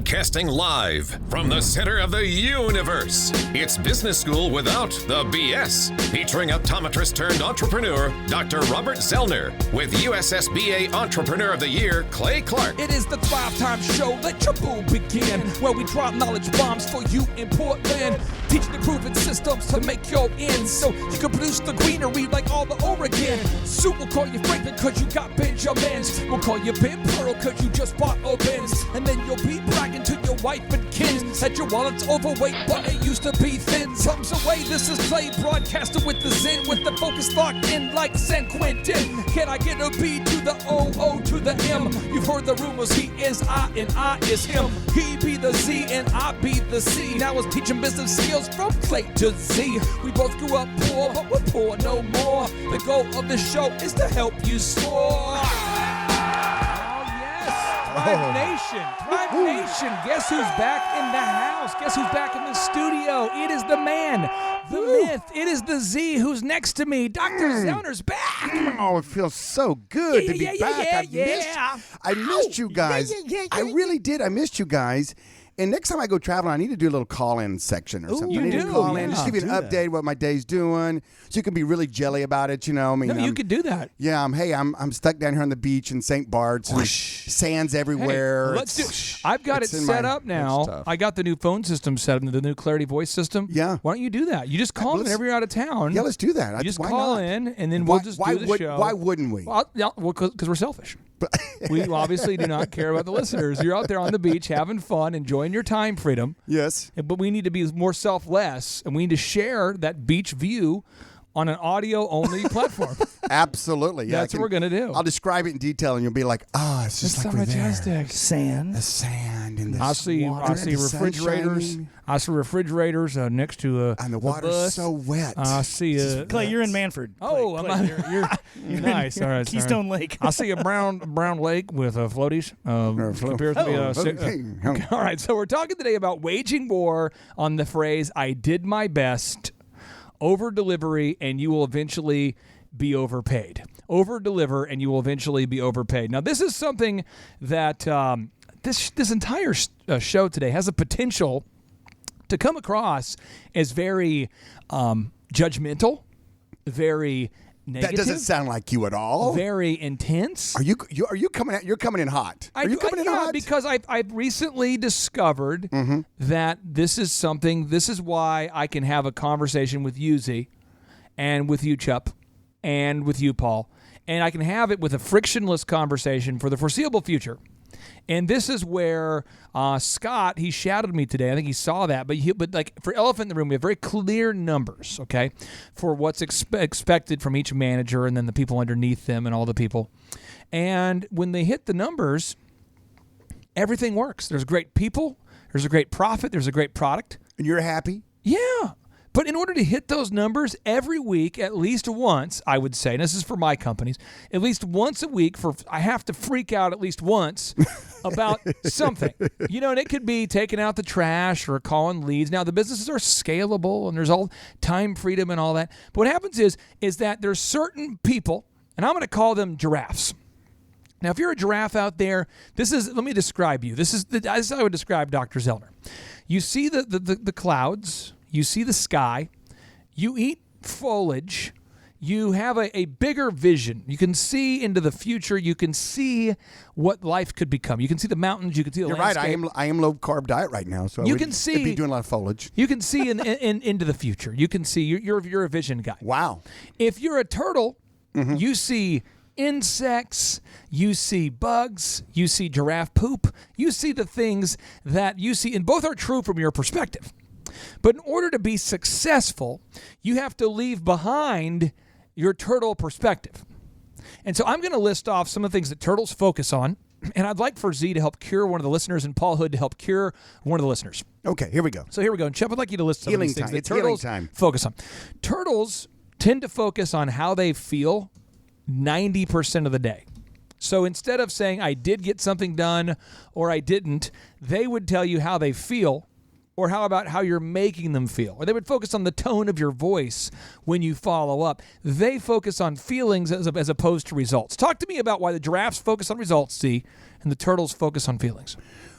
Broadcasting live from the center of the universe. It's Business School Without the BS. Featuring optometrist turned entrepreneur, Dr. Robert Zellner, with USSBA Entrepreneur of the Year, Clay Clark. It is the Thrivetime show. Let your boo begin. Where we drop knowledge bombs for you in Portland. Teaching the proven systems to make your ends. So you can produce the greenery like all the Oregon. Sue will call you Franklin cause you got Benjamins. We'll call you Ben Pearl cause you just bought a Benz. And then you'll be bragging to your wife and kids that your wallet's overweight but it used to be thin. Thumbs away, this is Clay broadcaster with the Zen. With the focus locked in like San Quentin. Can I get a B to the O to the M? You've heard the rumors, he is I and I is him. He be the Z and I be the C. Now it's teaching business skills from Clay to Z. We both grew up poor, but we're poor no more. The goal of the show is to help you soar. Thrive Nation. Guess who's back in the house? Guess who's back in the studio? It is the man, the myth. It is the Z who's next to me. Dr. Zellner's back. Oh, it feels so good to be back. I missed you guys. I really did. I missed you guys. And next time I go traveling, I need to do a little call-in section or something. You I need do, to call in, yeah. just give you an update what my day's doing, so you can be really jelly about it. You know, I mean, No, you could do that. Yeah, I'm stuck down here on the beach in St. Bart's. And sand's everywhere. Hey, let's do. I've got it set up now. I got the new phone system set up, the new Clarity voice system. Yeah. Why don't you do that? You just call in whenever you're out of town. Yeah, let's do that. You just why call not? in, and then we'll just do the show. Why wouldn't we? Well, because we're selfish. We obviously do not care about the listeners. You're out there on the beach having fun, enjoying your time freedom. Yes. But we need to be more selfless, and we need to share that beach view on an audio-only platform. Absolutely. Yeah, That's what we're going to do. I'll describe it in detail, and you'll be like, it's just It's like so we're majestic. there. Sand. The sand and the I see refrigerators. shining. I see refrigerators next to And the the water's bus. so wet. I see Clay, you're in Manford. Oh, Clay, am I? You're Nice. in All right. Keystone Lake. I see a brown lake with floaties. Appears to be all right. So we're talking today about waging war on the phrase "I did my best." Over delivery, and you will eventually be overpaid. Over deliver, and you will eventually be overpaid. Now, this is something that this entire show today has a potential to come across as very judgmental, very negative. That doesn't sound like you at all. Very intense. Are you coming out? You're coming in hot. Are you coming in hot? Because I've recently discovered that this is something. This is why I can have a conversation with you, Z, and with you, Chup, and with you, Paul, and I can have it with a frictionless conversation for the foreseeable future. And this is where Scott, he shadowed me today. I think he saw that. But like for Elephant in the Room, we have very clear numbers, okay, for what's expected from each manager and then the people underneath them and all the people. And when they hit the numbers, everything works. There's great people. There's a great profit. There's a great product. And you're happy? Yeah. But in order to hit those numbers every week, at least once, I would say, and this is for my companies, at least once a week, I have to freak out at least once about something. You know, and it could be taking out the trash or calling leads. Now, the businesses are scalable and there's all time freedom and all that. But what happens is that there's certain people, and I'm going to call them giraffes. Now, if you're a giraffe out there, let me describe you. This is how I would describe Dr. Zellner. You see the clouds. You see the sky, you eat foliage, you have a bigger vision. You can see into the future. You can see what life could become. You can see the mountains. You can see the landscape. You're right. I am low carb diet right now, so I'd be doing a lot of foliage. You can see into the future. You can see. You're a vision guy. Wow. If you're a turtle, you see insects, you see bugs, you see giraffe poop, you see the things that you see, and both are true from your perspective. But in order to be successful, you have to leave behind your turtle perspective. And so I'm going to list off some of the things that turtles focus on, and I'd like for Z to help cure one of the listeners and Paul Hood to help cure one of the listeners. Okay, here we go. So here we go. And Chuck, I'd like you to list some of these things that turtles focus on. Turtles tend to focus on how they feel 90% of the day. So instead of saying, I did get something done or I didn't, they would tell you how they feel. Or how about how you're making them feel? Or they would focus on the tone of your voice when you follow up. They focus on feelings as opposed to results. Talk to me about why the giraffes focus on results, see, and the turtles focus on feelings.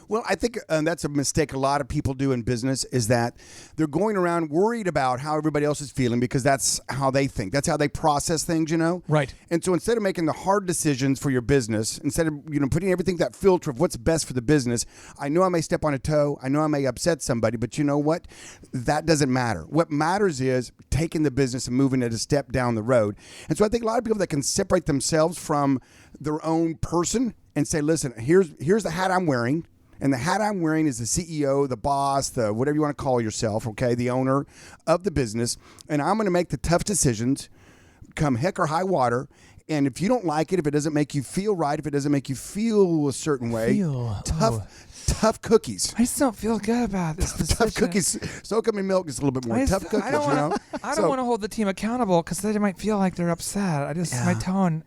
Well, I think that's a mistake a lot of people do in business is that they're going around worried about how everybody else is feeling because that's how they think. That's how they process things, Right. And so instead of making the hard decisions for your business, instead of, putting everything that filter of what's best for the business, I know I may step on a toe. I know I may upset somebody, but you know what? That doesn't matter. What matters is taking the business and moving it a step down the road. And so I think a lot of people that can separate themselves from their own person and say, listen, here's the hat I'm wearing. And the hat I'm wearing is the CEO, the boss, the whatever you want to call yourself, okay, the owner of the business. And I'm going to make the tough decisions come heck or high water. And if you don't like it, if it doesn't make you feel right, if it doesn't make you feel a certain way, tough cookies. I just don't feel good about this decision. Tough cookies. Soak them in milk is a little bit more. Tough cookies, I don't want to hold the team accountable because they might feel like they're upset. My tone.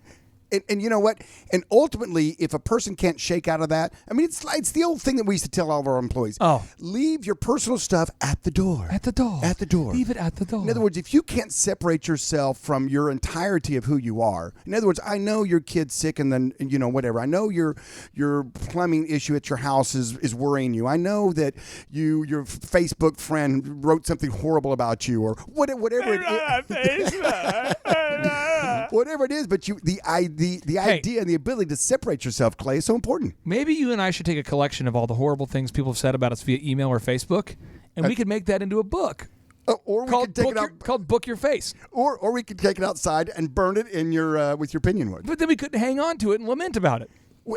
And you know what? And ultimately, if a person can't shake out of that, I mean, it's the old thing that we used to tell all of our employees. Oh. Leave your personal stuff at the door. At the door. At the door. Leave it at the door. In other words, if you can't separate yourself from your entirety of who you are, in other words, I know your kid's sick and then, whatever. I know your plumbing issue at your house is worrying you. I know that your Facebook friend wrote something horrible about you or whatever it is. Whatever it is, but the idea and the ability to separate yourself, Clay, is so important. Maybe you and I should take a collection of all the horrible things people have said about us via email or Facebook, and we could make that into a book. Or we could take it out called Book Your Face. Or we could take it outside and burn it in your with your pinion wood. But then we couldn't hang on to it and lament about it.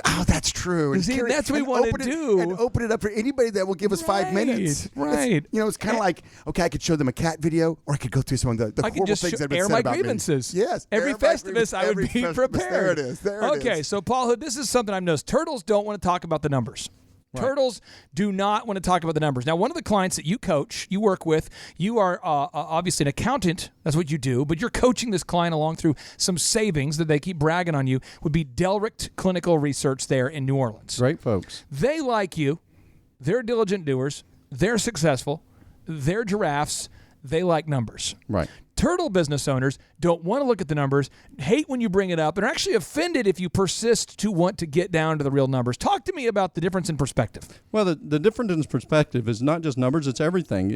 Oh, that's true. And see, that's what we want to do. And open it up for anybody that will give us 5 minutes. Right. It's kind of like, okay, I could show them a cat video, or I could go through some of the horrible things that have been said about me. Air my grievances. Yes. Every Festivus, I would be prepared. There it is. Okay, so Paul Hood, this is something I've noticed. Turtles don't want to talk about the numbers. Right. Turtles do not want to talk about the numbers. Now, one of the clients that you coach, you work with, you are obviously an accountant. That's what you do. But you're coaching this client along through some savings that they keep bragging on you would be Delricht Clinical Research there in New Orleans. Great folks. They like you. They're diligent doers. They're successful. They're giraffes. They like numbers. Right. Turtle business owners don't want to look at the numbers, hate when you bring it up, and are actually offended if you persist to want to get down to the real numbers. Talk to me about the difference in perspective. Well, the difference in perspective is not just numbers, it's everything.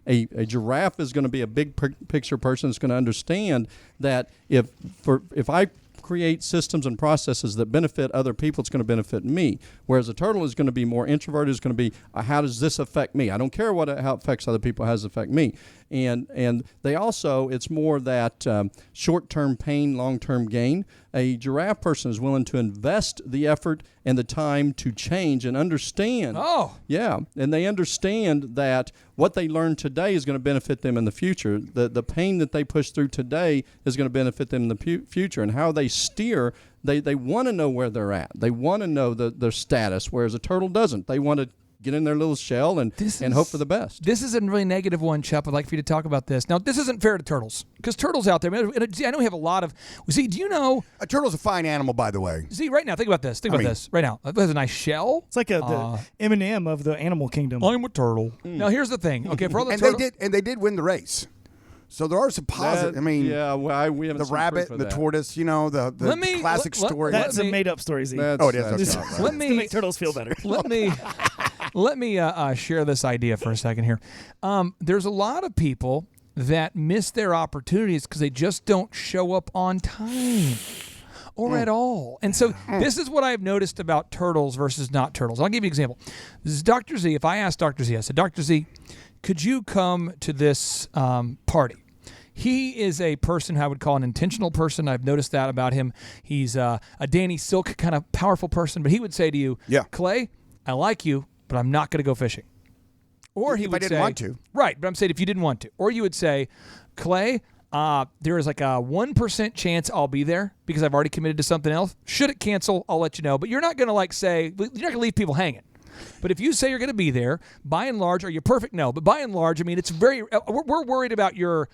A giraffe is going to be a big picture person that's going to understand that if I create systems and processes that benefit other people, it's going to benefit me. Whereas a turtle is going to be more introverted, is going to be, how does this affect me? I don't care how it affects other people, how does it affect me? And they also, it's more that short-term pain, long-term gain. A giraffe person is willing to invest the effort and the time to change and understand. Oh. Yeah, and they understand that what they learn today is going to benefit them in the future. The pain that they push through today is going to benefit them in the future. And how they steer, they want to know where they're at. They want to know their status, whereas a turtle doesn't. They want to get in their little shell and hope for the best. This is a really negative one, Chup. I'd like for you to talk about this. Now, this isn't fair to turtles, because turtles out there, I know we have a lot of... See, do you know... A turtle's a fine animal, by the way. See, right now, think about this. Right now. It has a nice shell. It's like the M&M of the animal kingdom. I'm a turtle. Now, here's the thing. Okay, for all the turtles... They did win the race. So there are some positive. We haven't the rabbit, the tortoise. The classic story. That's a made-up story, Z. It is. Okay. Let me to make turtles feel better. Let me share this idea for a second here. There's a lot of people that miss their opportunities because they just don't show up on time or at all. And so this is what I've noticed about turtles versus not turtles. I'll give you an example. This is Dr. Z. If I asked Dr. Z, I said, Dr. Z, could you come to this party? He is a person who I would call an intentional person. I've noticed that about him. He's a Danny Silk kind of powerful person, but he would say to you, Clay, I like you, but I'm not going to go fishing. Or he would say, if I didn't want to. Right, but I'm saying if you didn't want to. Or you would say, Clay, there is like a 1% chance I'll be there because I've already committed to something else. Should it cancel, I'll let you know. But you're not going to you're not going to leave people hanging. But if you say you're going to be there, by and large, are you perfect? No. But by and large, I mean, it's very, we're worried about we're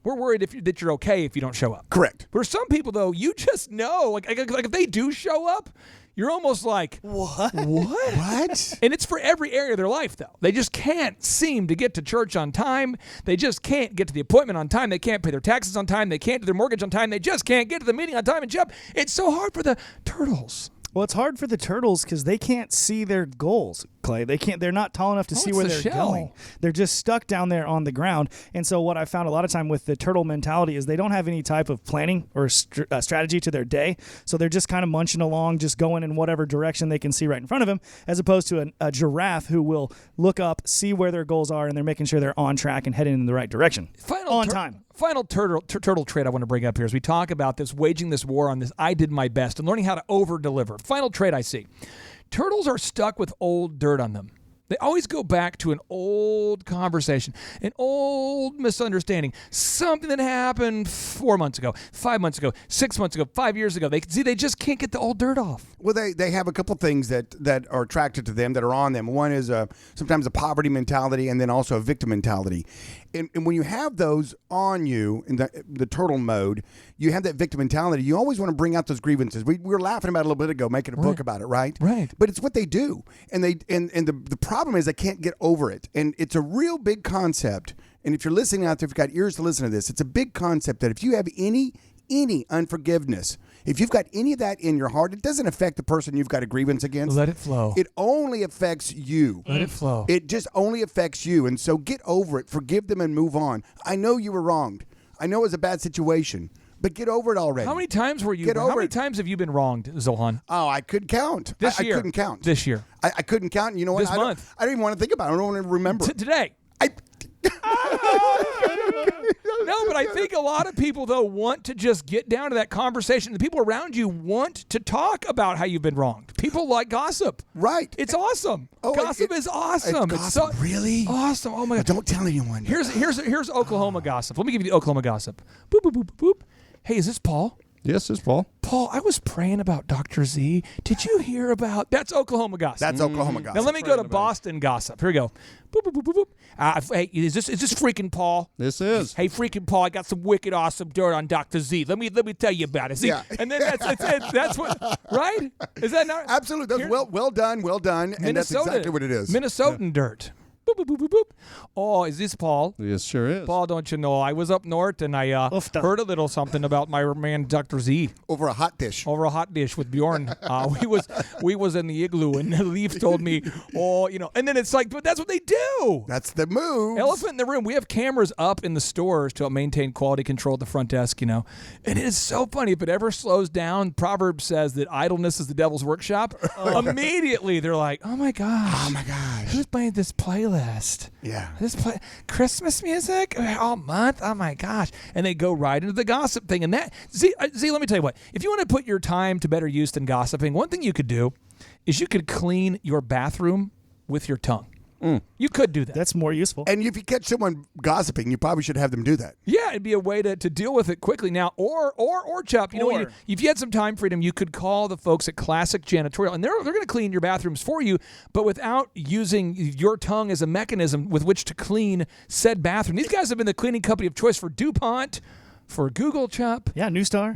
worried that you're okay if you don't show up. Correct. For some people, though, you just know, like if they do show up, you're almost like, what? What? And it's for every area of their life, though. They just can't seem to get to church on time. They just can't get to the appointment on time. They can't pay their taxes on time. They can't do their mortgage on time. They just can't get to the meeting on time. And Jeff, it's so hard for the turtles. Well, it's hard for the turtles because they can't see their goals, Clay. They're not tall enough to see where they're going. They're just stuck down there on the ground. And so what I found a lot of time with the turtle mentality is they don't have any type of planning or strategy to their day. So they're just kind of munching along, just going in whatever direction they can see right in front of them, as opposed to a giraffe who will look up, see where their goals are, and they're making sure they're on track and heading in the right direction. On time. Final turtle trait I want to bring up here as we talk about this, waging this war on this I did my best and learning how to over-deliver. Final trait I see. Turtles are stuck with old dirt on them. They always go back to an old conversation, an old misunderstanding, something that happened 4 months ago, 5 months ago, 6 months ago, 5 years ago. They just can't get the old dirt off. Well, they have a couple things that are attracted to them, that are on them. One is sometimes a poverty mentality, and then also a victim mentality. And when you have those on you in the turtle mode, you have that victim mentality. You always want to bring out those grievances. We were laughing about it a little bit ago, making a book about it, right? Right. But it's what they do, and the problem is they can't get over it. And it's a real big concept. And if you're listening out there, if you've got ears to listen to this, it's a big concept that if you have any unforgiveness, if you've got any of that in your heart, it doesn't affect the person you've got a grievance against. Let it flow. It only affects you. Let it flow. It just only affects you. And so get over it, forgive them, and move on. I know you were wronged. I know it was a bad situation, but get over it already. How many times were you? How many times have you been wronged, Zohan? Oh, I couldn't count. This year. I couldn't count. This year. I couldn't count. And you know what? This month. I don't even want to think about it. I don't want to remember. Today. No, but I think a lot of people, though, want to just get down to that conversation. The people around you want to talk about how you've been wronged. People like gossip. Right. It's awesome. Gossip is awesome. It's so really awesome. Oh, my God. Don't tell anyone. Here's Oklahoma gossip. Let me give you the Oklahoma gossip. Boop, boop, boop, boop, boop. Hey, is this Paul? Yes, it's Paul. Paul, I was praying about Dr. Z. Did you hear about... That's Oklahoma gossip. That's Oklahoma gossip. Now let me go to Boston gossip. Here we go. Boop, boop, boop, boop, boop. Hey, is this freaking Paul? This is. Hey, freaking Paul, I got some wicked awesome dirt on Dr. Z. Let me tell you about it. See? Yeah. And then that's what... Right? Is that not... Absolutely. That's well done. And that's exactly what it is. Minnesotan dirt. Boop, boop, boop, boop, boop. Oh, is this Paul? Yes, sure is. Paul, don't you know, I was up north and I heard a little something about my man Dr. Z. Over a hot dish with Bjorn. We was in the igloo and Leaf told me, and then it's like, but that's what they do. That's the move. Elephant in the room. We have cameras up in the stores to maintain quality control at the front desk, And it is so funny. If it ever slows down, Proverbs says that idleness is the devil's workshop. Immediately they're like, oh my gosh. Who's playing this playlist? Yeah. Christmas music all month. Oh my gosh. And they go right into the gossip thing. And that, Z, let me tell you what. If you want to put your time to better use than gossiping, one thing you could do is you could clean your bathroom with your tongue. You could do that. That's more useful. And if you catch someone gossiping, you probably should have them do that. Yeah, it'd be a way to deal with it quickly now. Or Chup, if you had some time freedom, you could call the folks at Classic Janitorial, and they're going to clean your bathrooms for you, but without using your tongue as a mechanism with which to clean said bathroom. These guys have been the cleaning company of choice for DuPont, for Google, Chup. Yeah, New Star.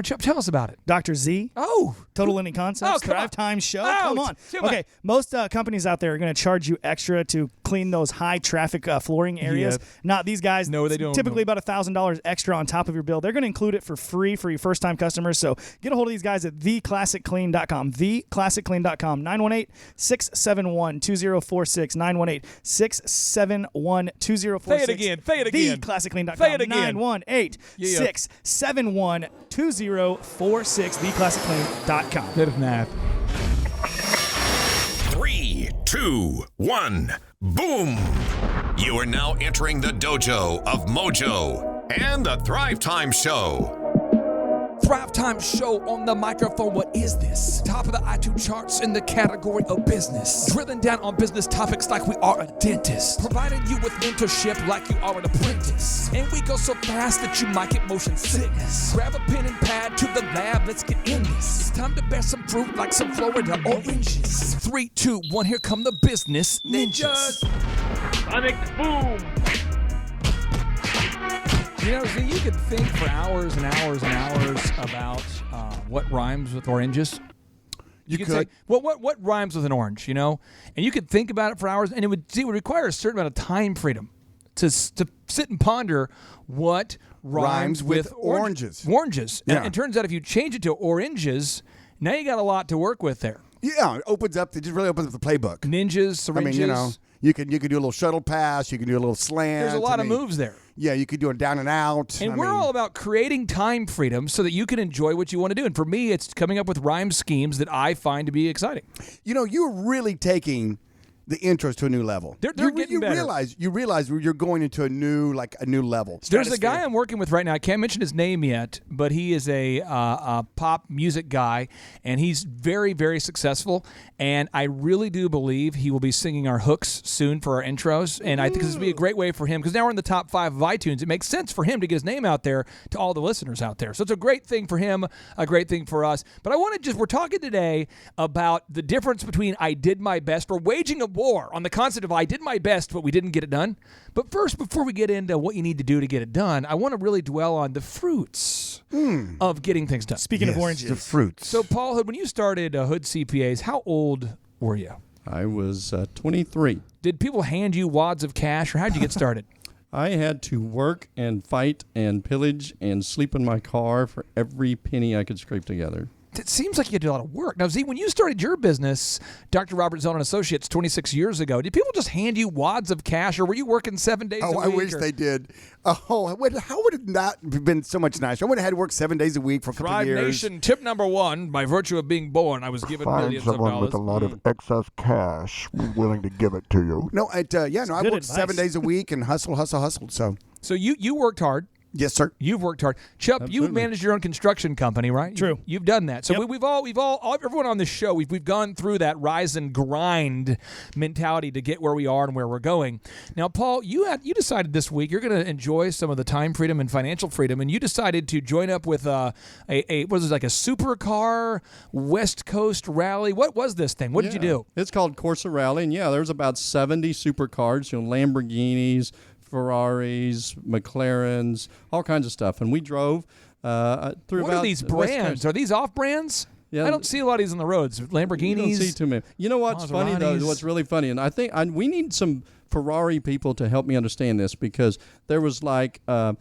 Chup, tell us about it. Dr. Z. Oh. Total Winning Concepts. Thrivetime Show. Come on. Okay, most companies out there are going to charge you extra to clean those high traffic flooring areas. Yeah. Not these guys. No, they don't. Typically about $1,000 extra on top of your bill. They're going to include it for free for your first-time customers. So get a hold of these guys at theclassicclean.com. Theclassicclean.com. 918-671-2046. 918-671-2046. Say it again. Theclassicclean.com. Say it again. 918-671-2046. Theclassicclean.com. Bit of math. 3, 2, 1, boom! You are now entering the dojo of Mojo and the Thrivetime Show. Thrivetime Show on the microphone. What is this? Top of the iTunes charts in the category of business. Drilling down on business topics like we are a dentist. Providing you with mentorship like you are an apprentice. And we go so fast that you might get motion sickness. Grab a pen and pad to the lab. Let's get in this. It's time to bear some fruit like some Florida oranges. 3, 2, 1. Here come the business ninjas. Sonic boom. Z, you could think for hours and hours and hours about what rhymes with oranges. You could say, what rhymes with an orange, And you could think about it for hours, and it would require a certain amount of time freedom to sit and ponder what rhymes with oranges. Oranges. Yeah. And it turns out if you change it to oranges, Now you got a lot to work with there. Yeah, it opens up. It just really opens up the playbook. Ninjas, syringes. I mean, you can do a little shuttle pass. You can do a little slant. There's a lot of moves there. Yeah, you could do a down and out. And we're all about creating time freedom so that you can enjoy what you want to do. And for me, it's coming up with rhyme schemes that I find to be exciting. You're really taking the intros to a new level. They're getting better. You realize you're going into a new level. There's a guy I'm working with right now. I can't mention his name yet, but he is a pop music guy, and he's very, very successful. And I really do believe he will be singing our hooks soon for our intros. And I think this would be a great way for him, because now we're in the top 5 of iTunes. It makes sense for him to get his name out there to all the listeners out there. So it's a great thing for him, a great thing for us. But we're talking today about the difference between I did my best. We're waging a war on the concept of I did my best, but we didn't get it done. But first, before we get into what you need to do to get it done, I want to really dwell on the fruits of getting things done. Speaking of oranges. The fruits. So, Paul Hood, when you started Hood CPAs, how old were you? I was 23. Did people hand you wads of cash, or how did you get started? I had to work and fight and pillage and sleep in my car for every penny I could scrape together. It seems like you had to do a lot of work. Now, Z, when you started your business, Dr. Robert Zellner Associates, 26 years ago, did people just hand you wads of cash, or were you working 7 days a week? I wish they did. How would it not have been so much nicer? I would have had to work 7 days a week for a couple of years. Thrive Nation, tip number 1, by virtue of being born, I was given millions of dollars. Find someone with a lot of excess cash willing to give it to you. No, I worked 7 days a week and hustle. So you worked hard. Yes, sir. You've worked hard. Chup, Absolutely. you've managed your own construction company, right? True. You've done that. So Yep. we've all everyone on this show, we've gone through that rise and grind mentality to get where we are and where we're going. Now, Paul, you decided this week you're going to enjoy some of the time freedom and financial freedom, and you decided to join up with a supercar West Coast rally. What was this thing? What did you do? It's called Corsa Rally, and there's about 70 supercars, Lamborghinis, Ferraris, McLarens, all kinds of stuff. And we drove through. What are these brands? Are these off brands? Yeah, I don't see a lot of these on the roads. Lamborghinis. You don't see too many. You know what's funny though? What's really funny, and I think we need some Ferrari people to help me understand this, because there was like 40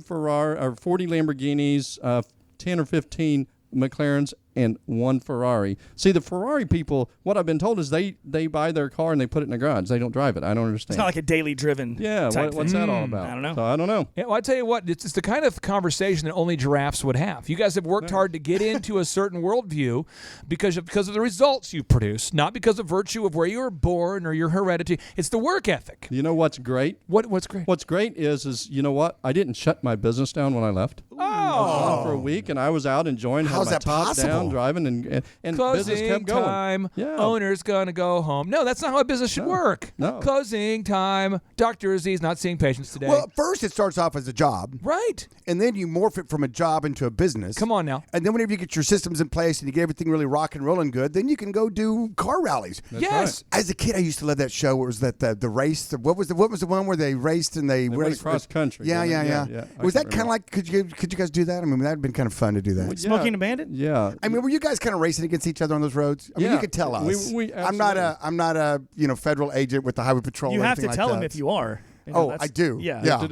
Lamborghinis, 10 or 15 McLarens, and 1 Ferrari. See, the Ferrari people, what I've been told is they buy their car and they put it in the garage. They don't drive it. I don't understand. It's not like a daily driven. Yeah, what's that all about? I don't know. So I don't know. Yeah, well, I tell you what, it's the kind of conversation that only giraffes would have. You guys have worked hard to get into a certain worldview because of the results you produce, not because of virtue of where you were born or your heredity. It's the work ethic. You know what's great? What's great? What's great is you know what? I didn't shut my business down when I left. I was gone for a week, and I was out enjoying. How's my that top possible? down, driving, and business kept going. Time. Yeah. Owner's gonna go home. No, that's not how a business should work. No. Closing time. Dr. Z's not seeing patients today. Well, first it starts off as a job. Right. And then you morph it from a job into a business. Come on now. And then whenever you get your systems in place and you get everything really rock and rolling good, then you can go do car rallies. Yes. Right. As a kid, I used to love that show. Where it was that the race? What was the one where they raced and they went raced across country. Yeah. Was that kind of like? Could you guys do that? I mean, that'd have been kind of fun to do that. Well, Smoking a Bandit? Yeah. I mean, were you guys kind of racing against each other on those roads? I mean, you could tell us. I'm not a federal agent with the Highway Patrol. You or have to anything tell like him that. if you are. Oh, I do. Yeah. Yeah.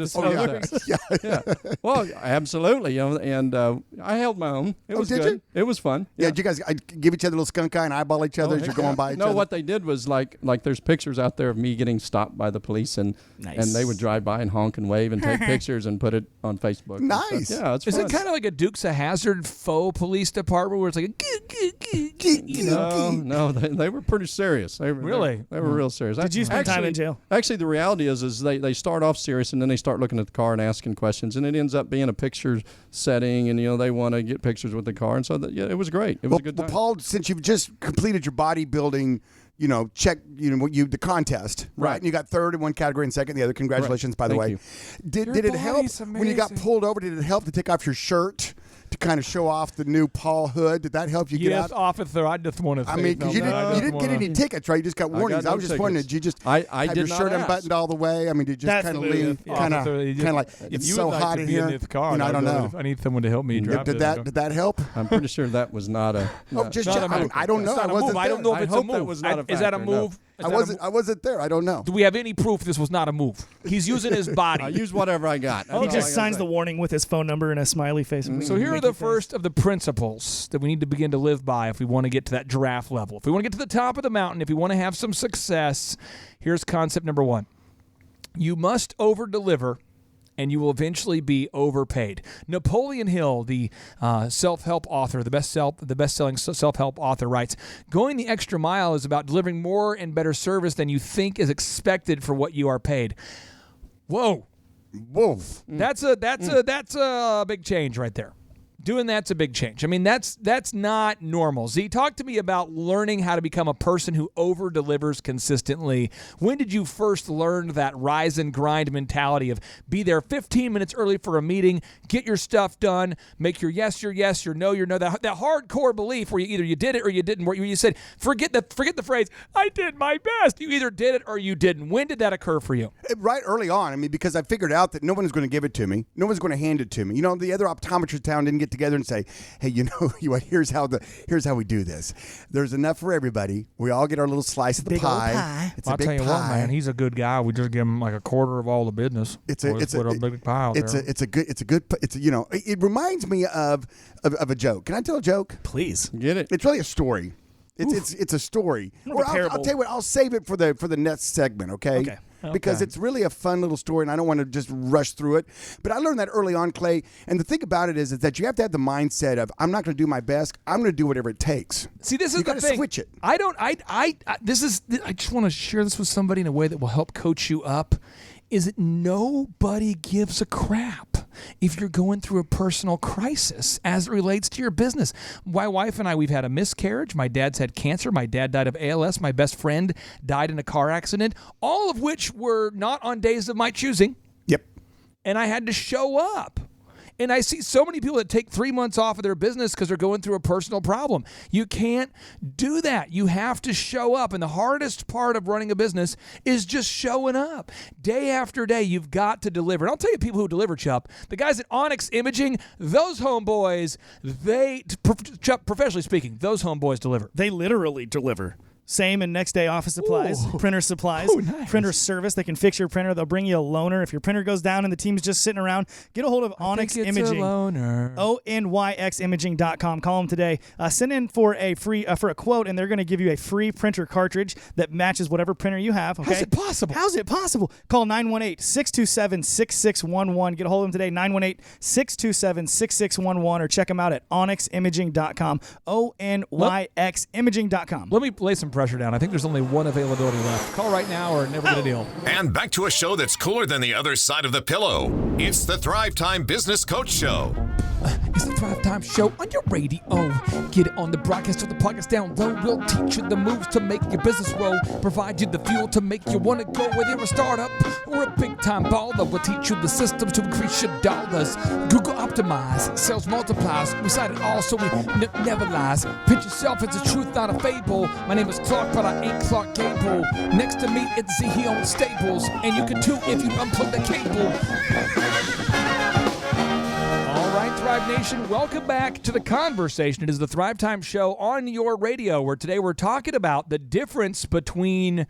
Yeah. Well, absolutely. And I held my own. It was did good. you? It was fun. Yeah. Did you guys give each other a little skunk eye and eyeball each other as you're going by each other? No, what they did was like there's pictures out there of me getting stopped by the police, and they would drive by and honk and wave and take pictures and put it on Facebook. Nice. Yeah, it's Is fun. it kind of like a Dukes of Hazzard faux police department where it's like No, they were pretty serious. They were real serious. Did you spend time in jail? Actually, the reality is they start off serious, and then they start looking at the car and asking questions, and it ends up being a picture setting, and they want to get pictures with the car, and so it was great. It was a good time. Well, Paul, since you've just completed your bodybuilding, the contest, right? And you got third in one category and second in the other. Congratulations, by the way. Did it help when you got pulled over? Did it help to take off your shirt to kind of show off the new Paul Hood? Did that help you get out? Yes, officer. I just want to. I mean, because you didn't get any tickets, right? You just got warnings. I was just wondering, did you just have your shirt unbuttoned all the way? I mean, did you just kind of leave, kind of like it's so hot in here? I don't know. I need someone to help me drive. Did that help? I'm pretty sure that was not a. I don't know. I don't know if it's a move. Is that a move? I wasn't there. I don't know. Do we have any proof this was not a move? He's using his body. I use whatever I got. He just signs the warning with his phone number and a smiley face. So here are the first of the principles that we need to begin to live by if we want to get to that giraffe level. If we want to get to the top of the mountain, if we want to have some success, here's concept number 1. You must over-deliver, and you will eventually be overpaid. Napoleon Hill, the self-help author, the best-selling self-help author, writes, "Going the extra mile is about delivering more and better service than you think is expected for what you are paid." Whoa. That's a big change right there. Doing that's a big change. I mean, that's not normal. Z, talk to me about learning how to become a person who over-delivers consistently. When did you first learn that rise and grind mentality of be there 15 minutes early for a meeting, get your stuff done, make your yes, your no, your no, that hardcore belief where you did it or you didn't, where you said, forget the phrase, I did my best. You either did it or you didn't. When did that occur for you? Right early on. I mean, because I figured out that no one is going to give it to me. No one's going to hand it to me. You know, the other optometrist in town didn't get together and say, hey, here's how we do this. There's enough for everybody. We all get our little slice of the pie. It's I'll a big tell you pie. what, man, he's a good guy. We just give him like a quarter of all the business. It's a big pie out there. It reminds me of a joke. Can I tell a joke? Please. Get it. It's really a story. It's a story. I'll tell you what, I'll save it for the next segment, okay? Because it's really a fun little story, and I don't want to just rush through it. But I learned that early on, Clay. And the thing about it is that you have to have the mindset of, I'm not going to do my best. I'm going to do whatever it takes. See, this is you the thing. You got to switch it. I just want to share this with somebody in a way that will help coach you up. Is that nobody gives a crap if you're going through a personal crisis as it relates to your business. My wife and I, we've had a miscarriage. My dad's had cancer. My dad died of ALS. My best friend died in a car accident, all of which were not on days of my choosing. Yep. And I had to show up. And I see so many people that take 3 months off of their business because they're going through a personal problem. You can't do that. You have to show up. And the hardest part of running a business is just showing up. Day after day, you've got to deliver. And I'll tell you people who deliver, Chup. The guys at Onyx Imaging, those homeboys, professionally speaking, those homeboys deliver. They literally deliver. Same and next day office supplies, printer supplies, nice. Printer service. They can fix your printer. They'll bring you a loaner. If your printer goes down and the team's just sitting around, get a hold of Onyx Imaging. ONYXimaging.com. Call them today. Send in for a quote, and they're going to give you a free printer cartridge that matches whatever printer you have. Okay? How's it possible? How's it possible? Call 918-627-6611. Get a hold of them today, 918-627-6611, or check them out at onyximaging.com, ONYXimaging.com. Let me lay some pressure down. I think there's only one availability left. Call right now or never get a deal. And back to a show that's cooler than the other side of the pillow. It's the Thrivetime Business Coach Show. It's the Thrivetime Show on your radio. Get it on the broadcast or the podcast down low. We'll teach you the moves to make your business roll. Provide you the fuel to make you want to go. Whether you're a startup or a big-time baller, we'll teach you the systems to increase your dollars. Google Optimize, sales multiplies. We cite it all so we never lies. Pitch yourself, it's a truth, not a fable. My name is Clark, but I ain't Clark Gable. Next to me, it's Z, he owns Stables. And you can too if you unplug the cable. All right, Thrive Nation, welcome back to the conversation. It is the Thrivetime Show on your radio, where today we're talking about the difference between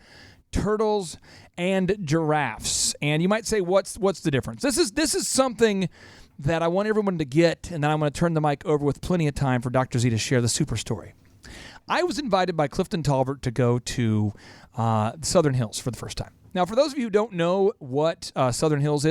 turtles and giraffes. And you might say, what's the difference? This is something that I want everyone to get, and then I'm going to turn the mic over with plenty of time for Dr. Z to share the super story. I was invited by Clifton Talbert to go to Southern Hills for the first time. Now, for those of you who don't know what Southern Hills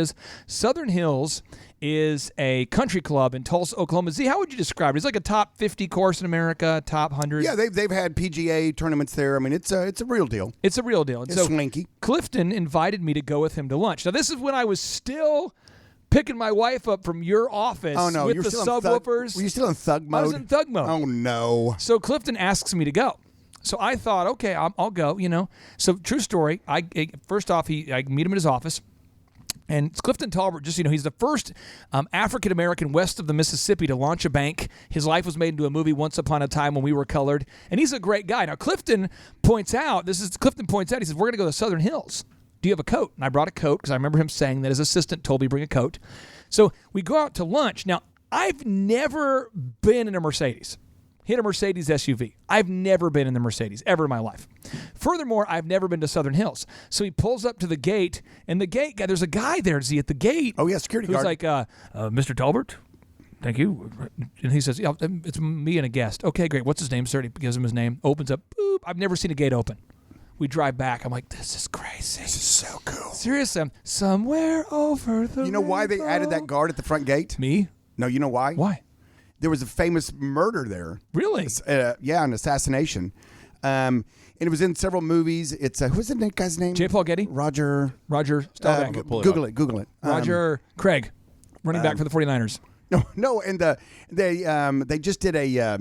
is a country club in Tulsa, Oklahoma. Z, how would you describe it? It's like a top 50 course in America, top 100. Yeah, they've had PGA tournaments there. I mean, it's a real deal. It's a real deal. And it's swanky. Clifton invited me to go with him to lunch. Now, this is when I was still picking my wife up from your office with the subwoofers. Were you still in thug mode? I was in thug mode. Oh, no. So Clifton asks me to go. So I thought, okay, I'll go, So true story. First off, I meet him at his office. And Clifton Talbert, he's the first African-American west of the Mississippi to launch a bank. His life was made into a movie once upon a time when we were colored. And he's a great guy. Now, Clifton points out, he says, we're going to go to Southern Hills. Do you have a coat? And I brought a coat because I remember him saying that his assistant told me bring a coat. So we go out to lunch. Now, I've never been in a Mercedes. He had a Mercedes SUV. I've never been in the Mercedes ever in my life. Furthermore, I've never been to Southern Hills. So he pulls up to the gate, and the gate guy, there's a guy there, at the gate. Oh, yeah, security guard. Who's like, Mr. Talbert? Thank you. And he says, yeah, it's me and a guest. Okay, great. What's his name, sir? He gives him his name. Opens up. Boop. I've never seen a gate open. We drive back. I'm like, this is crazy. This is so cool. Seriously, I'm somewhere over the You know why they added that guard at the front gate? Me? No, you know why? Why? There was a famous murder there. Really? Yeah, an assassination. And it was in several movies. It's who's the guy's name? J. Paul Getty? Roger Staubach. Google it. Roger Craig, running back for the 49ers. No, and they just did a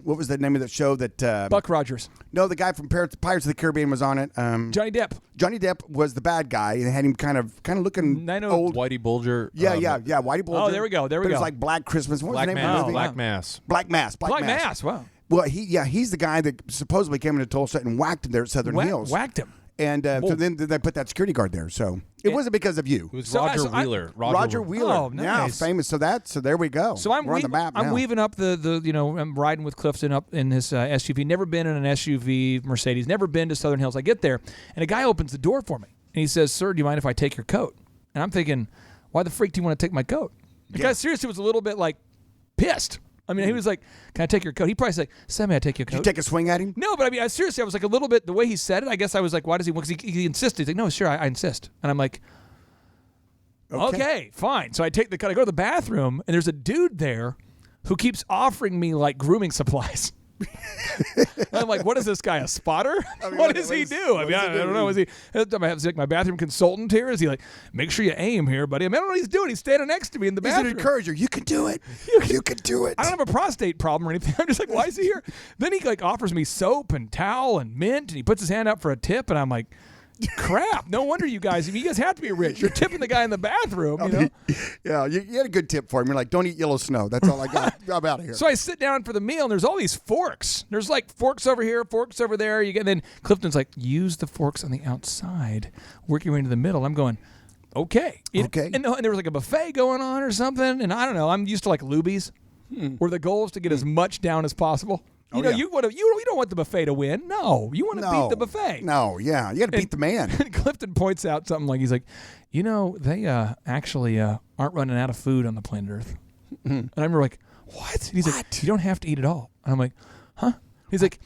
what was the name of the show that Buck Rogers. No, the guy from Pirates of the Caribbean was on it. Johnny Depp. Johnny Depp was the bad guy and had him kind of looking old. Whitey Bulger. Yeah, Whitey Bulger. Oh, there we go. It was like Black Christmas. What was the name of the movie? Black Mass. Black Mass. Wow. Well, he's the guy that supposedly came into Tulsa and whacked him there at Southern Hills. Whacked him. And so then they put that security guard there. So it wasn't because of you. It was Roger Wheeler. Roger Wheeler. Oh, nice. Yeah, famous. So there we go. So we're on the map now. I'm weaving up I'm riding with Clifton up in his SUV. Never been in an SUV Mercedes. Never been to Southern Hills. I get there, and a guy opens the door for me. And he says, "Sir, do you mind if I take your coat?" And I'm thinking, why the freak do you want to take my coat? The guy seriously was a little bit like pissed. I mean, he was like, "Can I take your coat?" He probably said, "Sam, may I take your coat?" Did you take a swing at him? No, but I mean, I was like a little bit, the way he said it, I guess I was like, why does he, because he insisted. He's like, no, sure, I insist. And I'm like, okay, fine. So I take the coat, I go to the bathroom, and there's a dude there who keeps offering me like grooming supplies. I'm like, what is this guy, a spotter? What does he do? I don't know. Is he like my bathroom consultant here? Is he like, make sure you aim here, buddy? I mean, I don't know what he's doing. He's standing next to me in the bathroom. He's an encourager. You can do it. You can do it. I don't have a prostate problem or anything. I'm just like, why is he here? Then he like offers me soap and towel and mint, and he puts his hand up for a tip, and I'm like, crap. No wonder you guys have to be rich. You're tipping the guy in the bathroom, you know? Yeah, you had a good tip for him. You're like, don't eat yellow snow. That's all I got. I'm out of here. So I sit down for the meal, and there's all these forks. There's like forks over here, forks over there. And then Clifton's like, use the forks on the outside, work your way into the middle. I'm going, okay. Okay. And there was like a buffet going on or something, and I don't know. I'm used to like Luby's, where the goal is to get as much down as possible. You don't want the buffet to win. No, you want to beat the buffet. No, yeah, you got to beat the man. And Clifton points out something like, he's like, they actually aren't running out of food on the planet Earth. And I remember like, what? And he's like, you don't have to eat it all. And I'm like, huh? He's like,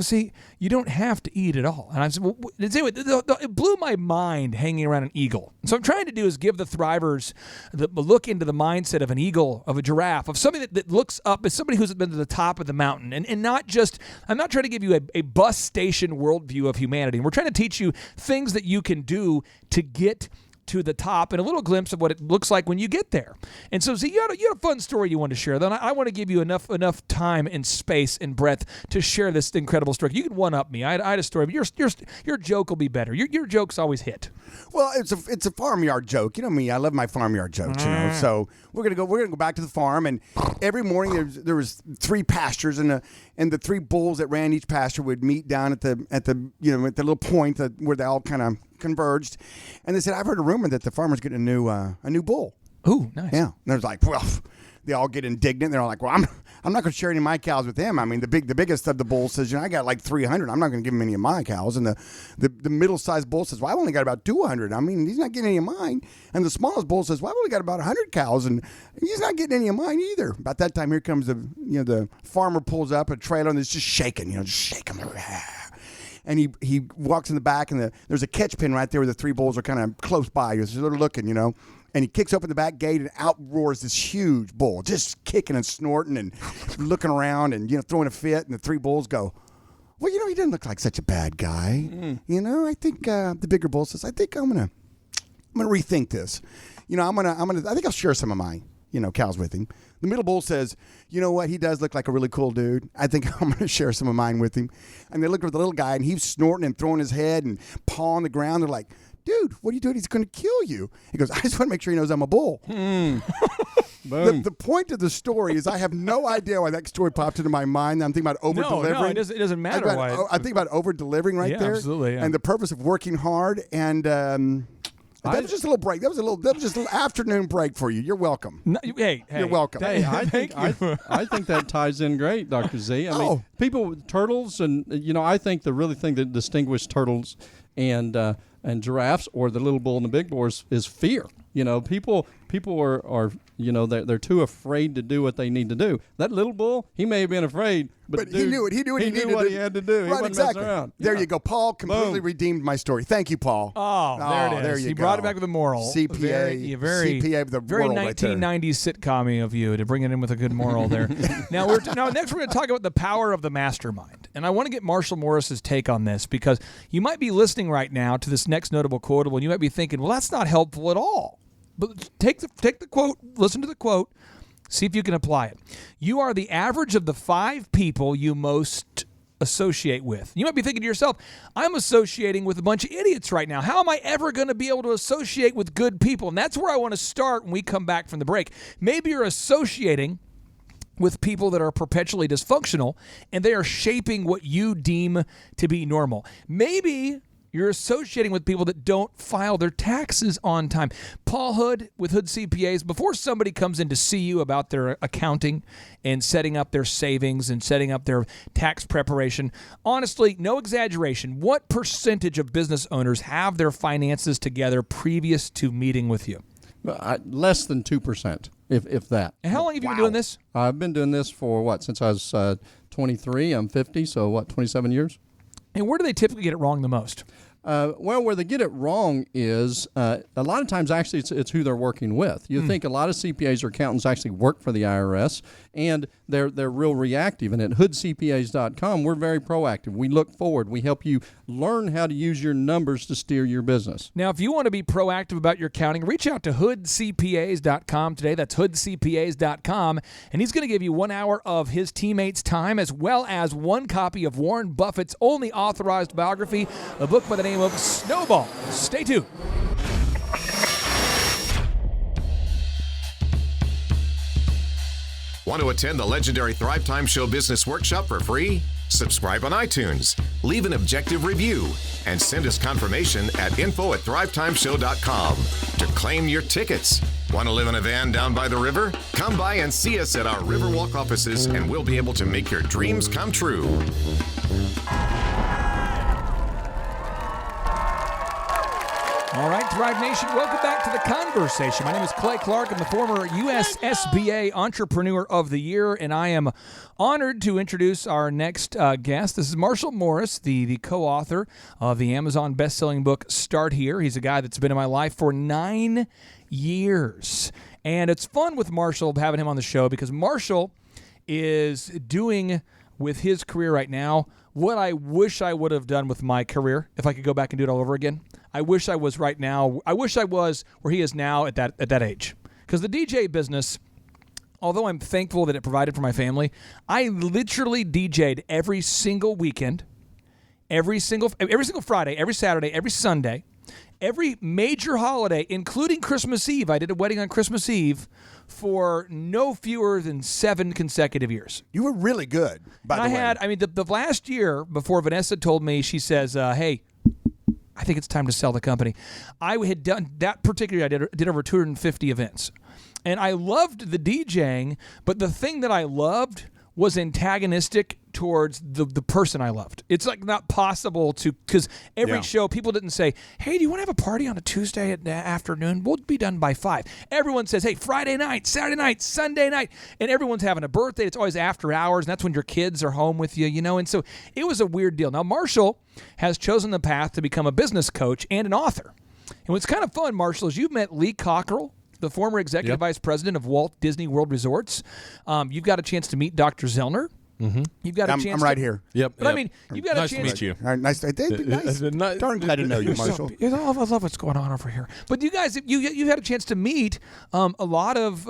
see, you don't have to eat it all. And I said, well, it blew my mind hanging around an eagle. And so what I'm trying to do is give the Thrivers the look into the mindset of an eagle, of a giraffe, of somebody that looks up as somebody who's been to the top of the mountain. And not just, I'm not trying to give you a bus station worldview of humanity. We're trying to teach you things that you can do to get to the top and a little glimpse of what it looks like when you get there. And so, see, you had a fun story you wanted to share. Then I want to give you enough time and space and breadth to share this incredible story. You can one-up me. I had a story, but your joke will be better. Your jokes always hit. Well, it's a farmyard joke. You know me, I love my farmyard jokes, you know. So we're gonna go back to the farm, and every morning there was 3 pastures, and the 3 bulls that ran each pasture would meet down at the little point where they all kind of converged. And they said, I've heard a rumor that the farmer's getting a new bull. Ooh, nice. Yeah. And there's like, well, they all get indignant. They're all like, well, I'm not going to share any of my cows with him. I mean, the biggest of the bulls says, I got like 300. I'm not going to give him any of my cows. And the middle-sized bull says, well, I've only got about 200. I mean, he's not getting any of mine. And the smallest bull says, well, I've only got about 100 cows, and he's not getting any of mine either. About that time, here comes the farmer pulls up a trailer, and it's just shaking, just shaking. And he walks in the back, and there's a catch pin right there where the 3 bulls are kind of close by. They're looking, And he kicks open the back gate and out roars this huge bull, just kicking and snorting and looking around and throwing a fit. And the 3 bulls go, well, he didn't look like such a bad guy. I think the bigger bull says, I think I'm gonna rethink this. I think I'll share some of my cows with him. The middle bull says, you know what? He does look like a really cool dude. I think I'm going to share some of mine with him. And they look at the little guy, and he's snorting and throwing his head and paw on the ground. They're like, dude, what are you doing? He's going to kill you. He goes, I just want to make sure he knows I'm a bull. The point of the story is I have no idea why that story popped into my mind. I'm thinking about over-delivering. No, it doesn't matter why. I think about over-delivering right there. Absolutely. Yeah. And the purpose of working hard. And That was just a little break. That was just a little afternoon break for you. You're welcome. No, hey, you're welcome. Hey, I think that ties in great, Dr. Z. I mean, people with turtles, and I think the really thing that distinguishes turtles and giraffes, or the little bull and the big bull, is fear. People are they're too afraid to do what they need to do. That little bull, he may have been afraid, but he knew it. He knew what he had to do. He wasn't exactly. messing around. There you go. Paul completely redeemed my story. Thank you, Paul. Oh, there it is. There you he go. brought it back with a moral. CPA of the very world 1990s sitcom of you to bring it in with a good moral there. Now next we're going to talk about the power of the mastermind, and I want to get Marshall Morris's take on this, because you might be listening right now to this next notable quotable, and you might be thinking, well, that's not helpful at all. But take the quote, listen to the quote, see if you can apply it. You are the average of the 5 people you most associate with. You might be thinking to yourself, I'm associating with a bunch of idiots right now. How am I ever going to be able to associate with good people? And that's where I want to start when we come back from the break. Maybe you're associating with people that are perpetually dysfunctional, and they are shaping what you deem to be normal. Maybe you're associating with people that don't file their taxes on time. Paul Hood with Hood CPAs, before somebody comes in to see you about their accounting and setting up their savings and setting up their tax preparation, honestly, no exaggeration, what percentage of business owners have their finances together previous to meeting with you? Less than 2%, if that. And how long have you been doing this? I've been doing this for, since I was 23. I'm 50, so 27 years. And where do they typically get it wrong the most? Where they get it wrong is a lot of times actually it's who they're working with. You think a lot of CPAs or accountants actually work for the IRS, and they're real reactive. And at hoodcpas.com, we're very proactive. We look forward. We help you learn how to use your numbers to steer your business. Now, if you want to be proactive about your accounting, reach out to hoodcpas.com today. That's hoodcpas.com. And he's going to give you 1 hour of his teammates' time, as well as 1 copy of Warren Buffett's only authorized biography, a book by the name of Snowball. Stay tuned. Want to attend the legendary Thrivetime Show Business Workshop for free? Subscribe on iTunes, leave an objective review, and send us confirmation at info@thrivetimeshow.com to claim your tickets. Want to live in a van down by the river? Come by and see us at our Riverwalk offices, and we'll be able to make your dreams come true. All right, Thrive Nation, welcome back to the conversation. My name is Clay Clark. I'm the former USSBA Entrepreneur of the Year, and I am honored to introduce our next guest. This is Marshall Morris, the co-author of the Amazon best-selling book, Start Here. He's a guy that's been in my life for 9 years. And it's fun with Marshall, having him on the show, because Marshall is doing with his career right now what I wish I would have done with my career if I could go back and do it all over again. I wish I was right now. I wish I was where he is now at that age. Because the DJ business, although I'm thankful that it provided for my family, I literally DJ'd every single weekend, every single Friday, every Saturday, every Sunday, every major holiday, including Christmas Eve. I did a wedding on Christmas Eve for no fewer than 7 consecutive years. You were really good, by the way. The last year before Vanessa told me, she says, hey, I think it's time to sell the company. I had done that particular, I did over 250 events. And I loved the DJing, but the thing that I loved was antagonistic towards the person I loved. It's like not possible to, because every show, people didn't say, hey, do you want to have a party on a Tuesday at the afternoon? We'll be done by 5. Everyone says, hey, Friday night, Saturday night, Sunday night. And everyone's having a birthday. It's always after hours, and that's when your kids are home with you, And so it was a weird deal. Now, Marshall has chosen the path to become a business coach and an author. And what's kind of fun, Marshall, is you've met Lee Cockrell, the former executive vice president of Walt Disney World Resorts. You've got a chance to meet Dr. Zellner. Mm-hmm. You've got a chance. I'm right here. Yep. But I mean, you've got a chance. Nice to meet you. Nice. Darn glad to know you, Marshall. I love what's going on over here. But you guys, you had a chance to meet a lot of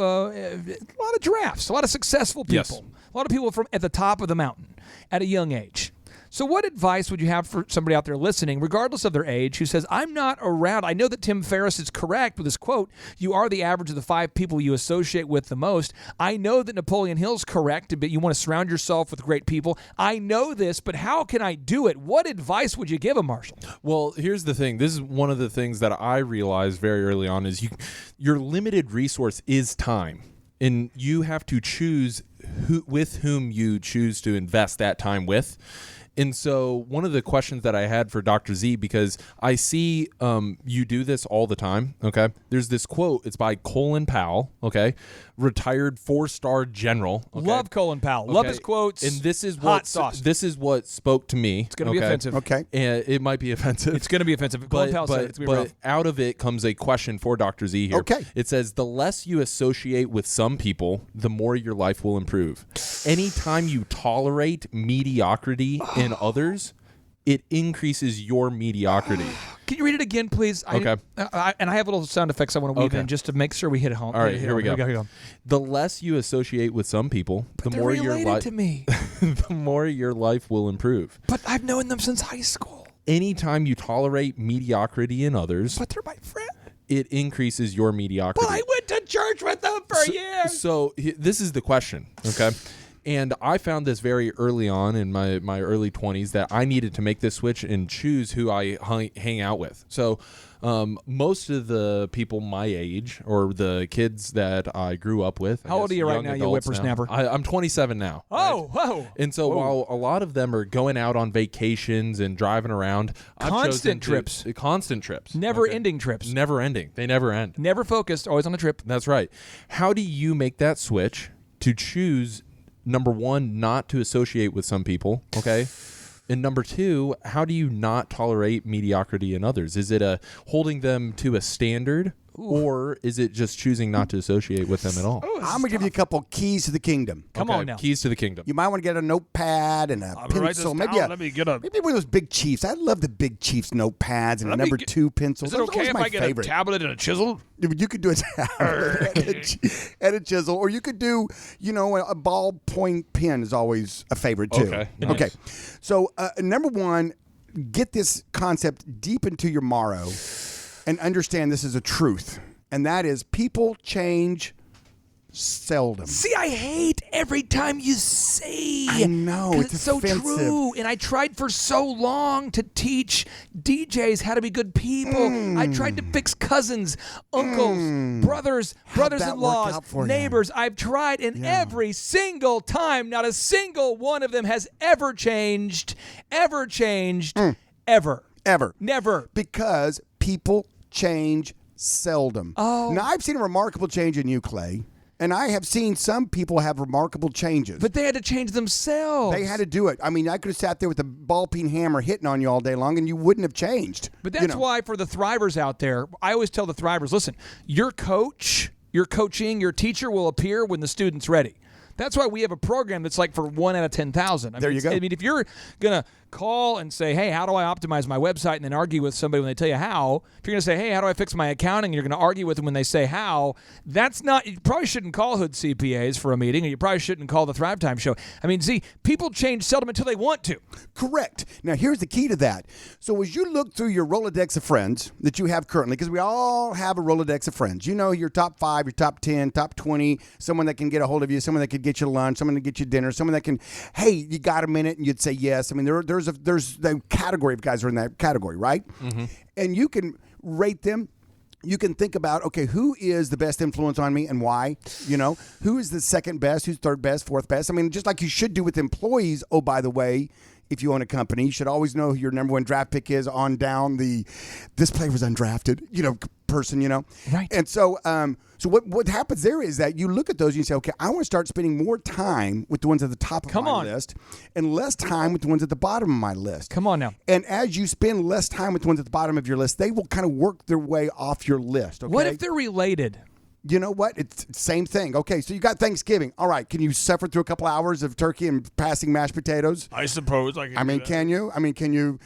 giraffes, a lot of successful people, a lot of people from at the top of the mountain at a young age. So what advice would you have for somebody out there listening, regardless of their age, who says, I'm not around? I know that Tim Ferriss is correct with his quote, you are the average of the 5 people you associate with the most. I know that Napoleon Hill's correct, but you want to surround yourself with great people. I know this, but how can I do it? What advice would you give him, Marshall? Well, here's the thing. This is one of the things that I realized very early on is your limited resource is time. And you have to choose with whom you choose to invest that time with. And so one of the questions that I had for Dr. Z, because I see you do this all the time, okay? There's this quote. It's by Colin Powell, okay? Retired 4-star general. Okay? Love Colin Powell. Okay. Love his quotes. And this is hot sauce. This is what spoke to me. It's going to be offensive. Okay. And it might be offensive. It's going to be offensive. Colin Powell said it's going to be rough. Out of it comes a question for Dr. Z here. Okay. It says, the less you associate with some people, the more your life will improve. Anytime you tolerate mediocrity in others, it increases your mediocrity. Can you read it again, please? Okay. And I have little sound effects I want to weave in just to make sure we hit it home. All right, here we go. The less you associate with some people, the more your life to me. the more your life will improve. But I've known them since high school. Anytime you tolerate mediocrity in others, but they're my friend. It increases your mediocrity. But I went to church with them for years. So this is the question, okay? And I found this very early on in my early 20s that I needed to make this switch and choose who I hang out with. So most of the people my age or the kids that I grew up with. How old are you right now, you whippersnapper? I'm 27 now. Oh, right? whoa. And so while a lot of them are going out on vacations and driving around. Constant trips. Constant trips. Never-ending trips. Never ending. They never end. Never focused, always on the trip. That's right. How do you make that switch to choose, number one, not to associate with some people, okay? And number two, how do you not tolerate mediocrity in others? Is it holding them to a standard, or is it just choosing not to associate with them at all? I'm going to give you a couple keys to the kingdom. Come on now. Keys to the kingdom. You might want to get a notepad and a pencil. Maybe let me get maybe one of those big chiefs. I love the big chiefs notepads and a number 2 pencils. Is it okay if I get a tablet and a chisel? You could do a tablet and a chisel, or you could do, a ballpoint pen is always a favorite too. Okay. Nice. Okay. So number one, get this concept deep into your marrow and understand this is a truth, and that is people change seldom. See, I hate every time you say. I know, it's so offensive. true. And I tried for so long to teach DJs how to be good people. I tried to fix cousins, uncles, brothers-in-laws, neighbors. I've tried, and every single time, not a single one of them has ever changed. Ever. Never. Because people change seldom. Oh. Now, I've seen a remarkable change in you, Clay. And I have seen some people have remarkable changes. But they had to change themselves. They had to do it. I mean, I could have sat there with a ball-peen hammer hitting on you all day long, and you wouldn't have changed. But that's why for the Thrivers out there, I always tell the Thrivers, listen, your coach, your coaching, your teacher will appear when the student's ready. That's why we have a program that's like for 1 out of 10,000. There you go. I mean, if you're going to call and say, hey, how do I optimize my website, and then argue with somebody when they tell you how, if you're going to say, hey, how do I fix my accounting, and you're going to argue with them when they say how, that's not, you probably shouldn't call Hood CPAs for a meeting, or you probably shouldn't call the Thrivetime show. I mean, see, people change seldom until they want to. Correct. Now, here's the key to that. So as you look through your Rolodex of friends that you have currently, because we all have a Rolodex of friends. You know your top 5, your top 10, top 20, someone that can get a hold of you, someone that could get you lunch, someone that can get you dinner, someone that can, hey, you got a minute, and you'd say yes. I mean, there's the category of guys are in that category, right? Mm-hmm. And you can rate them. You can think about, okay, who is the best influence on me and why? Who is the second best? Who's third best, fourth best? I mean, just like you should do with employees. Oh, by the way, if you own a company, you should always know who your number 1 draft pick is on down this player was undrafted, person, Right. And so so what happens there is that you look at those and you say, okay, I want to start spending more time with the ones at the top of my list and less time with the ones at the bottom of my list. Come on now. And as you spend less time with the ones at the bottom of your list, they will kind of work their way off your list. Okay? What if they're related? You know what? It's the same thing. Okay, so you got Thanksgiving. All right, can you suffer through a couple hours of turkey and passing mashed potatoes? I suppose I can. I mean, can you? I mean, can you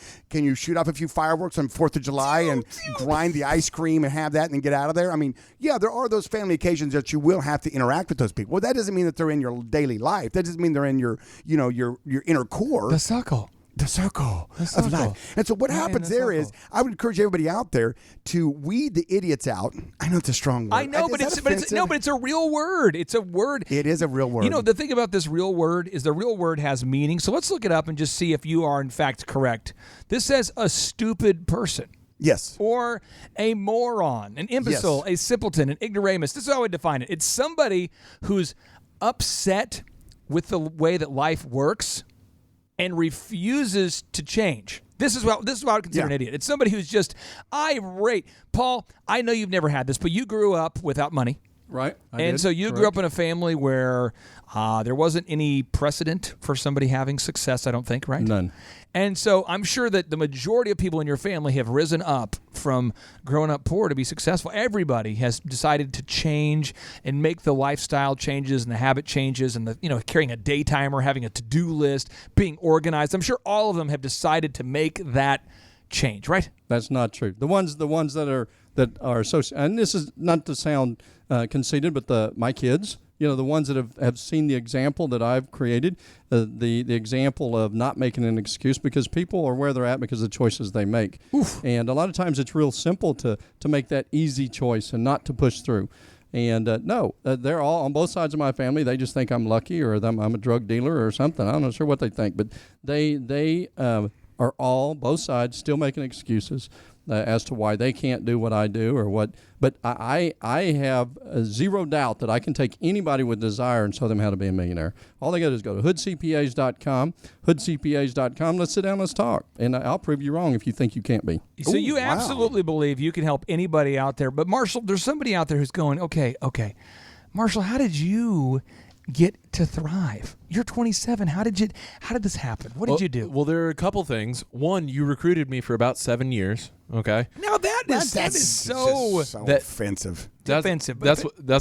shoot off a few fireworks on 4th of July and grind the ice cream and have that and then get out of there? I mean, yeah, there are those family occasions that you will have to interact with those people. Well, that doesn't mean that they're in your daily life. That doesn't mean they're in your inner core. The suckle. the circle of life. And so what happens there is, I would encourage everybody out there to weed the idiots out. I know it's a strong word. I know, but it's a real word. It's a word. It is a real word. You know, the thing about this real word is the real word has meaning. So let's look it up and just see if you are in fact correct. This says a stupid person. Yes. Or a moron, an imbecile, a simpleton, an ignoramus. This is how I would define it. It's somebody who's upset with the way that life works and refuses to change. This is what I would consider an idiot. It's somebody who's just irate. Paul, I know you've never had this, but you grew up without money. Right. So you grew up in a family where there wasn't any precedent for somebody having success, I don't think, right? None. And so I'm sure that the majority of people in your family have risen up from growing up poor to be successful. Everybody has decided to change and make the lifestyle changes and the habit changes and carrying a day timer, having a to-do list, being organized. I'm sure all of them have decided to make that change, right? That's not true. The ones that are associated, and this is not to sound conceited, but my kids, the ones that have seen the example that I've created, the example of not making an excuse, because people are where they're at because of the choices they make. Oof. And a lot of times it's real simple to make that easy choice and not to push through. And they're all on both sides of my family. They just think I'm lucky or I'm a drug dealer or something. I'm not sure what they think, but they are all, both sides, still making excuses as to why they can't do what I do or what. But I have zero doubt that I can take anybody with desire and show them how to be a millionaire. All they got to do is go to hoodcpas.com, hoodcpas.com. Let's sit down, let's talk. And I'll prove you wrong if you think you can't be. So you absolutely believe you can help anybody out there. But Marshall, there's somebody out there who's going, okay. Marshall, how did you get to Thrive? You're 27. How did this happen? What did you do? Well, there are a couple things. One, you recruited me for about 7 years. Okay. Now that is so offensive. That's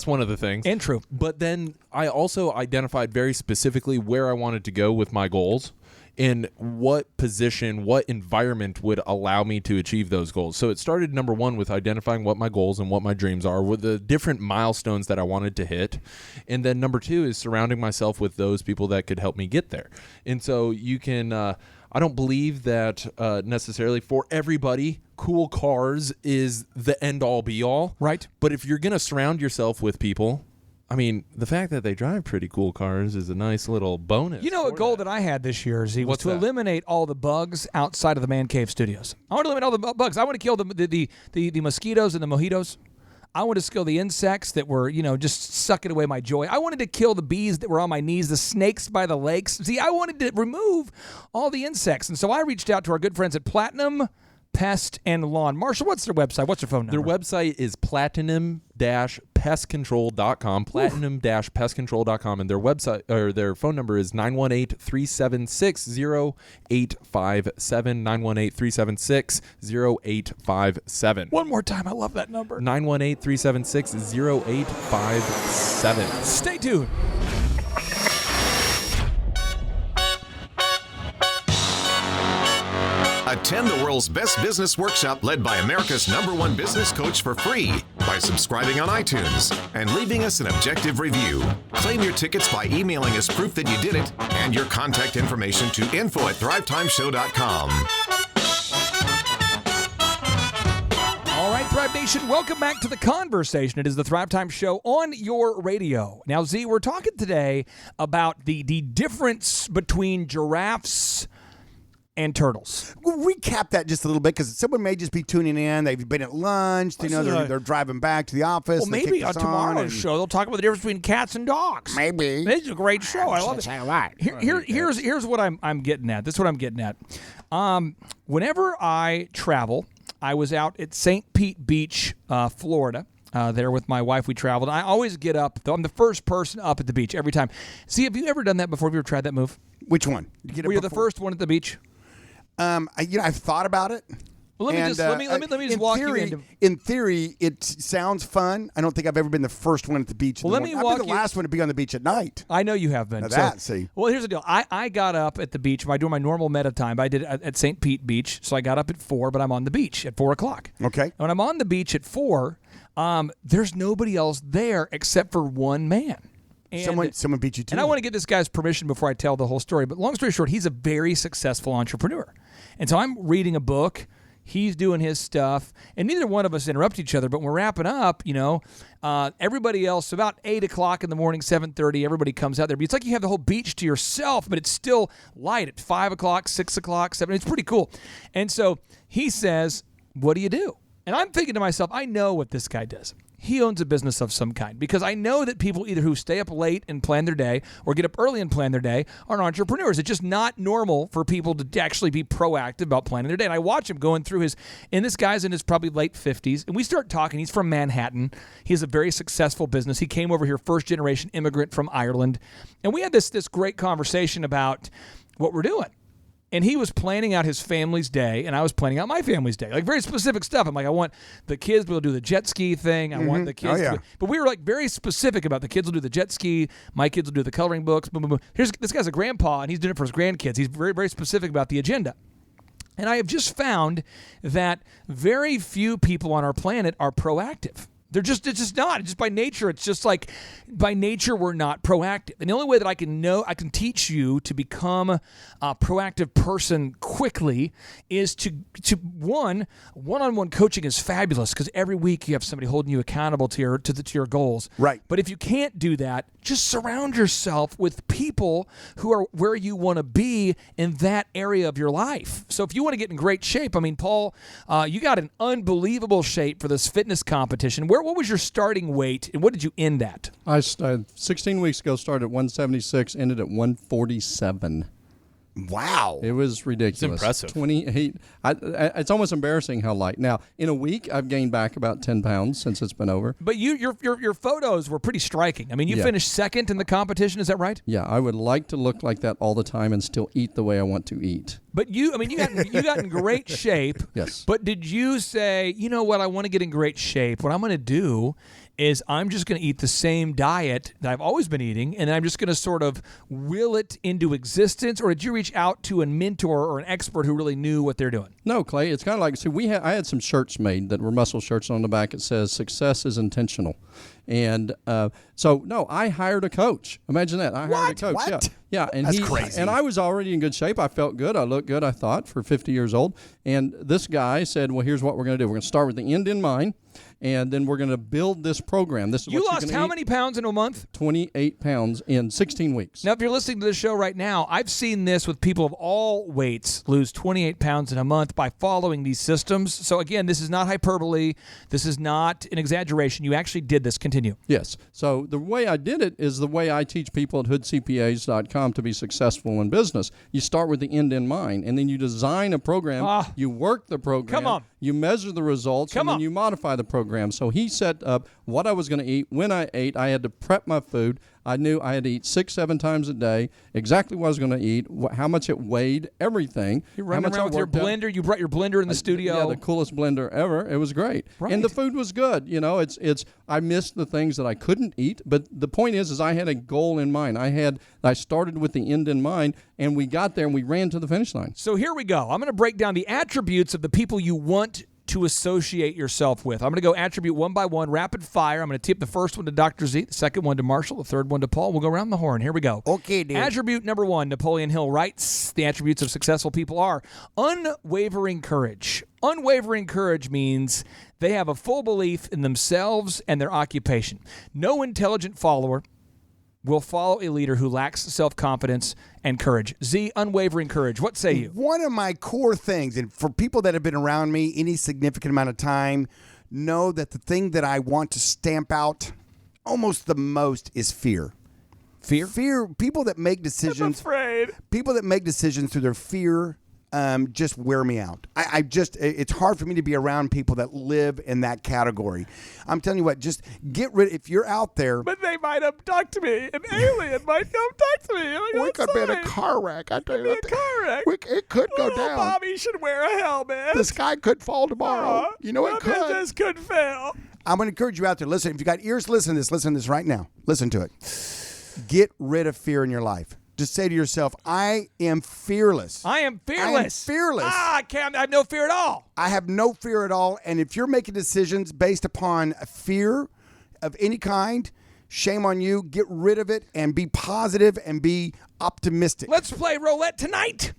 one of the things. And true. But then I also identified very specifically where I wanted to go with my goals and what position, what environment would allow me to achieve those goals. So it started, number one, with identifying what my goals and what my dreams are, with the different milestones that I wanted to hit. And then number two is surrounding myself with those people that could help me get there. And so you can, I don't believe that necessarily for everybody, cool cars is the end all be all. Right. But if you're going to surround yourself with people, I mean, the fact that they drive pretty cool cars is a nice little bonus. You know, a goal that I had this year was to eliminate all the bugs outside of the Man Cave Studios. I want to eliminate all the bugs. I want to kill the mosquitoes and the mojitos. I wanted to kill the insects that were, just sucking away my joy. I wanted to kill the bees that were on my knees, the snakes by the lakes. See, I wanted to remove all the insects. And so I reached out to our good friends at Platinum Pest and Lawn. Marshall, what's their website? What's their phone number? Their website is platinum-pestcontrol.com, platinum-pestcontrol.com, and their website or their phone number is 918-376-0857, 918-376-0857. One more time. I love that number. 918-376-0857. Stay tuned. Attend the world's best business workshop led by America's #1 business coach for free by subscribing on iTunes and leaving us an objective review. Claim your tickets by emailing us proof that you did it and your contact information to info@thrivetimeshow.com. All right, Thrive Nation, welcome back to the conversation. It is the Thrivetime Show on your radio. Now, Z, we're talking today about the difference between giraffes and turtles. We'll recap that just a little bit because someone may just be tuning in. They've been at lunch. They're driving back to the office. Well, maybe on tomorrow's show they'll talk about the difference between cats and dogs. Maybe. This is a great show. I love it. Here's what I'm getting at. This is what I'm getting at. Whenever I travel, I was out at St. Pete Beach, Florida. There with my wife, we traveled. I always get up. I'm the first person up at the beach every time. See, have you ever done that before? Have you ever tried that move? Which one? Were you the first one at the beach? I've thought about it. Well, let me just walk you into. In theory, it sounds fun. I don't think I've ever been the first one at the beach. Well, I've been the last one to be on the beach at night. I know you have been. Well, here's the deal. I got up at the beach. I do my normal meta time. I did it at St. Pete Beach, so I got up at 4, but I'm on the beach at 4 o'clock. Okay. And when I'm on the beach at 4, there's nobody else there except for one man. And someone beat you to And I want to get this guy's permission before I tell the whole story. But long story short, he's a very successful entrepreneur. And so I'm reading a book. He's doing his stuff, and neither one of us interrupt each other. But when we're wrapping up, everybody else, about 8 o'clock in the morning, 7:30, everybody comes out there. But it's like you have the whole beach to yourself, but it's still light at 5 o'clock, 6 o'clock, 7. It's pretty cool. And so he says, "What do you do?" And I'm thinking to myself, I know what this guy does. He owns a business of some kind, because I know that people either who stay up late and plan their day or get up early and plan their day are entrepreneurs. It's just not normal for people to actually be proactive about planning their day. And I watch him going through and this guy's in his probably late 50s, and we start talking. He's from Manhattan. He has a very successful business. He came over here, first-generation immigrant from Ireland. And we had this great conversation about what we're doing. And he was planning out his family's day, and I was planning out my family's day. Like, very specific stuff. I'm like, I want the kids to be able to do the jet ski thing. I want the kids to... But we were, like, very specific about the kids will do the jet ski. My kids will do the coloring books. Boom, boom, boom. This guy's a grandpa, and he's doing it for his grandkids. He's very, very specific about the agenda. And I have just found that very few people on our planet are proactive. It's just not. It's just by nature. It's just like, by nature, we're not proactive. And the only way that I can teach you to become a proactive person quickly is to one-on-one coaching is fabulous, because every week you have somebody holding you accountable to your goals. Right. But if you can't do that, just surround yourself with people who are where you want to be in that area of your life. So if you want to get in great shape, I mean, Paul, you got an unbelievable shape for this fitness competition. What was your starting weight, and what did you end at? I 16 weeks ago started at 176, ended at 147. Wow. It was ridiculous. It's impressive. 28. It's almost embarrassing how light. Now, in a week, I've gained back about 10 pounds since it's been over. But your photos were pretty striking. I mean, you finished second in the competition. Is that right? Yeah, I would like to look like that all the time and still eat the way I want to eat. But you got in great shape. Yes. But did you say, you know what, I want to get in great shape. What I'm going to do is I'm just going to eat the same diet that I've always been eating, and I'm just going to sort of will it into existence? Or did you reach out to a mentor or an expert who really knew what they're doing? No, Clay. It's kind of like, I had some shirts made that were muscle shirts. On the back it says "Success is intentional," and no, I hired a coach. Imagine that. I hired a coach. What? Yeah, and that's crazy. And I was already in good shape. I felt good. I looked good, I thought, for 50 years old. And this guy said, "Well, here's what we're going to do. We're going to start with the end in mind, and then we're going to build this program. This is you what lost how many pounds in a month? 28 pounds in 16 weeks. Now, if you're listening to this show right now, I've seen this with people of all weights lose 28 pounds in a month by following these systems. So again, this is not hyperbole. This is not an exaggeration. You actually did this. Continue. Yes. So the way I did it is the way I teach people at hoodcpas.com to be successful in business. You start with the end in mind, and then you design a program. You work the program. Come on. You measure the results, and then you modify the program. So he set up what I was going to eat, when I ate. I had to prep my food. I knew I had to eat 6-7 times a day, exactly what I was going to eat, how much it weighed, everything. You're running around with your blender. You brought your blender in the studio. Yeah, the coolest blender ever. It was great. Right. And the food was good. You know, I missed the things that I couldn't eat, but the point is I had a goal in mind. I started with the end in mind, and we got there and we ran to the finish line. So here we go. I'm going to break down the attributes of the people you want to associate yourself with. I'm going to go attribute one by one, rapid fire. I'm going to tip the first one to Dr. Z, the second one to Marshall, the third one to Paul. We'll go around the horn. Here we go. Okay, dude. Attribute number one, Napoleon Hill writes, the attributes of successful people are unwavering courage. Unwavering courage means they have a full belief in themselves and their occupation. No intelligent follower will follow a leader who lacks self-confidence and courage. Z, unwavering courage. What say you? One of my core things, and for people that have been around me any significant amount of time, know that the thing that I want to stamp out almost the most is fear. Fear? Fear. People that make decisions. I'm afraid. People that make decisions through their fear just wear me out. It's hard for me to be around people that live in that category. I'm telling you what, just get rid, if you're out there. But they might abduct me. An alien might abduct me. We could be in a car wreck. I tell you what. Car wreck. It could go down. Bobby should wear a helmet. The sky could fall tomorrow. You know it could. Business could fail. I'm going to encourage you out there. Listen, if you got ears, listen to this right now. Listen to it. Get rid of fear in your life. Just say to yourself, I am fearless. I am fearless. I have no fear at all. I have no fear at all. And if you're making decisions based upon fear of any kind, shame on you. Get rid of it and be positive and be optimistic. Let's play roulette tonight.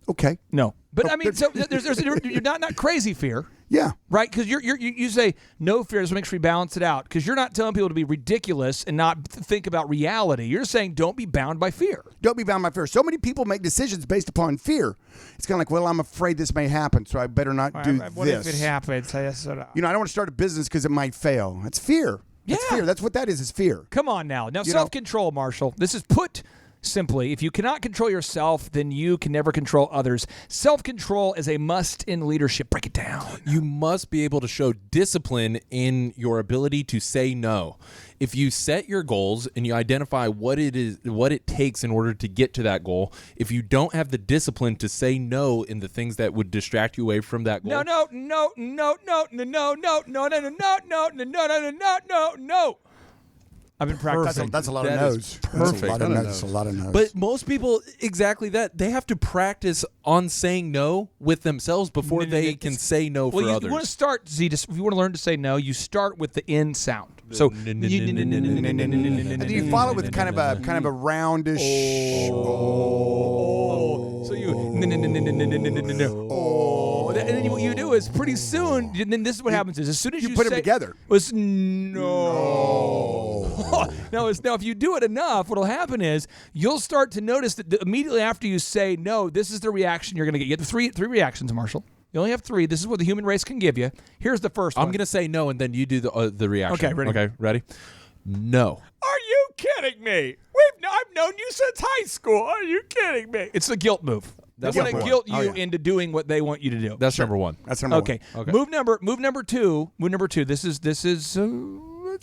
Okay. No. But I mean, so you're not crazy fear. Yeah. Right? Because you say no fear, so make sure we balance it out. Because you're not telling people to be ridiculous and not think about reality. You're saying don't be bound by fear. Don't be bound by fear. So many people make decisions based upon fear. It's kind of like, well, I'm afraid this may happen, so I better not do this. What if it happens? I don't want to start a business because it might fail. That's fear. That's fear. That's what that is fear. Come on now. Now, self-control, Marshall. This is put simply, if you cannot control yourself, then you can never control others. Self-control is a must in leadership. Break it down. You must be able to show discipline in your ability to say no. If you set your goals and you identify what it takes in order to get to that goal, if you don't have the discipline to say no in the things that would distract you away from that goal. No. I've been practicing. That's a lot of no's. Perfect. That's a lot of no's. But most people, exactly that. They have to practice on saying no with themselves before they can say no for others. You want to start, if you want to learn to say no, you start with the N sound. So and then you follow it with kind of a roundish. So you and then what you do is pretty soon. And then this is what happens: is as soon as you put say, them together. Was no. Now if you do it enough, what'll happen is you'll start to notice that immediately after you say no, this is the reaction you're going to get. You get three reactions, Marshall. You only have 3. This is what the human race can give you. Here's the first one. I'm going to say no, and then you do the reaction. Okay, ready? Okay, ready? No. Are you kidding me? I've known you since high school. Are you kidding me? It's the guilt move. They want to guilt you into doing what they want you to do. That's number 1. That's number 1. Okay. Move number 2. Move number 2. This is it's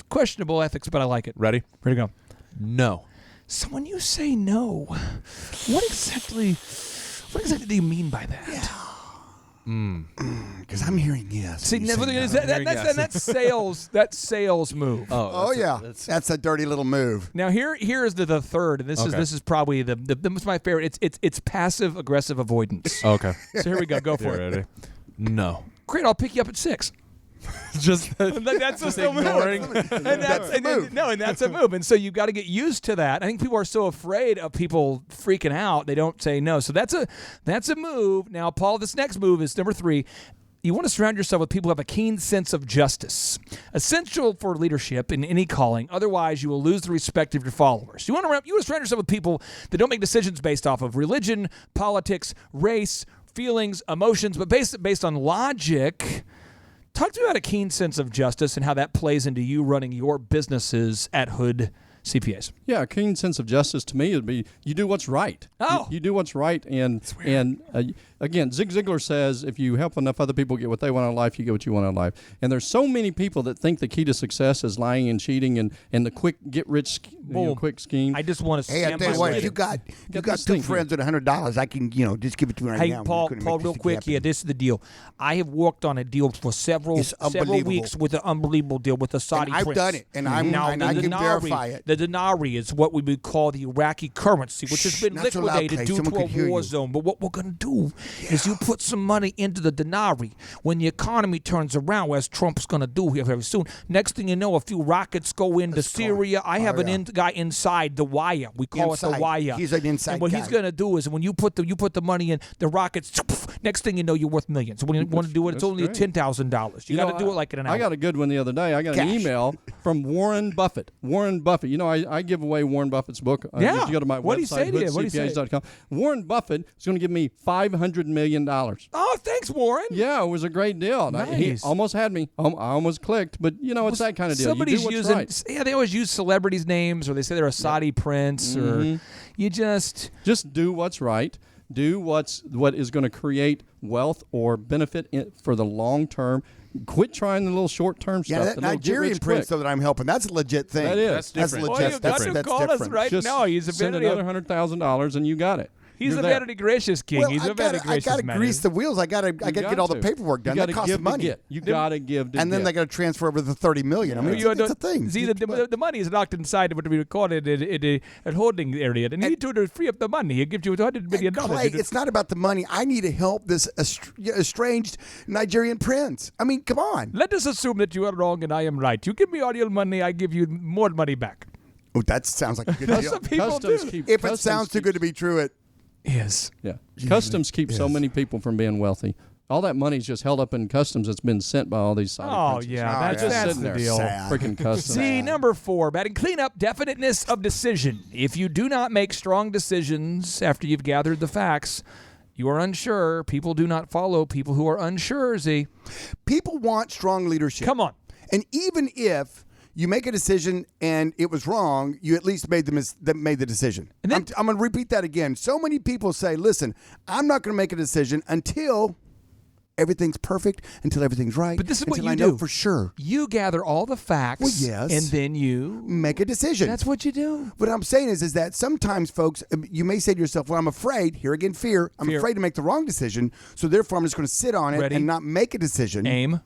questionable ethics, but I like it. Ready? Ready to go. No. So when you say no, what exactly do you mean by that? Yeah. Because I'm hearing yes. See, that's sales. That's sales move. Oh yeah, that's a dirty little move. Now here is the third, and this is probably the my favorite. It's passive aggressive avoidance. Okay. So here we go. Go for it. Ready? No. Great. I'll pick you up at 6. Just that's just ignoring. And that's a move. And so you've got to get used to that. I think people are so afraid of people freaking out, they don't say no. So that's a move. Now, Paul, this next move is number 3. You want to surround yourself with people who have a keen sense of justice, essential for leadership in any calling. Otherwise, you will lose the respect of your followers. You want to surround yourself with people that don't make decisions based off of religion, politics, race, feelings, emotions, but based on logic. Talk to me about a keen sense of justice and how that plays into you running your businesses at Hood CPAs. Yeah, a keen sense of justice to me would be you do what's right. Oh. You do what's right. And again, Zig Ziglar says if you help enough other people get what they want in life, you get what you want in life. And there's so many people that think the key to success is lying and cheating and the quick get-rich quick scheme. I just want to Hey, I tell you what, if you got 2 friends with $100, I can, just give it to you right now. Hey, Paul, real quick here, this is the deal. I have worked on a deal for several weeks with an unbelievable deal with a Saudi prince. I've done it, and I can verify it. The denarii is what we would call the Iraqi currency, which has been liquidated due to a war zone. But what we're going to do is you put some money into the denarii. When the economy turns around, as Trump's going to do here very soon, next thing you know, a few rockets go into Syria. I have guy inside the wire. We call it the wire. He's an inside and what guy. he's going to do is when you put the money in, the rockets, next thing you know, you're worth millions. So when you want to do it, it's only $10,000. You got to do it like in an hour. I got a good one the other day. I got an email from Warren Buffett. Warren Buffett. I give away Warren Buffett's book. Yeah. You go to my What website, hoodcpas.com. Warren Buffett is going to give me $500 million. Oh, thanks, Warren. Yeah, it was a great deal. Nice. He almost had me. I almost clicked, but it's that kind of deal. Somebody's you do what's using. right. Yeah, they always use celebrities' names, or they say they're a Saudi prince, or you just do what's right. Do what is going to create wealth or benefit for the long term. Quit trying the little short-term stuff. Yeah, that Nigerian prince though that I'm helping, that's a legit thing. That is. That's legit. Well, you got to call us right Just now. He's a send another $100,000 and you got it. He's a vanity gracious king. He's a vanity gracious man. I gotta grease the wheels. I gotta get all the paperwork done. That costs money. You gotta give. And then they gotta transfer over the $30 million. I mean, it's a thing. See, the money is locked inside what we recorded in a holding area. And he need to free up the money. He gives you $100 million. Clay, it's not about the money. I need to help this estranged Nigerian prince. I mean, come on. Let us assume that you are wrong and I am right. You give me all your money, I give you more money back. Oh, that sounds like a good deal. Some people do. If it sounds too good to be true, it is. Yeah. Customs keep so many people from being wealthy. All that money's just held up in customs that's been sent by all these side princes. That's the deal. Freaking customs. See, number 4, batting cleanup, definiteness of decision. If you do not make strong decisions after you've gathered the facts, you are unsure. People do not follow people who are unsure, Z. People want strong leadership. Come on. And even if you make a decision and it was wrong, you at least made the decision. And then, I'm going to repeat that again. So many people say, listen, I'm not going to make a decision until everything's perfect, until everything's right. But this is what you do. know for sure. You gather all the facts. Well, yes. And then you make a decision. That's what you do. What I'm saying is that sometimes, folks, you may say to yourself, well, I'm afraid, here again, fear. I'm afraid to make the wrong decision, so therefore I'm just going to sit on it and not make a decision. Aim.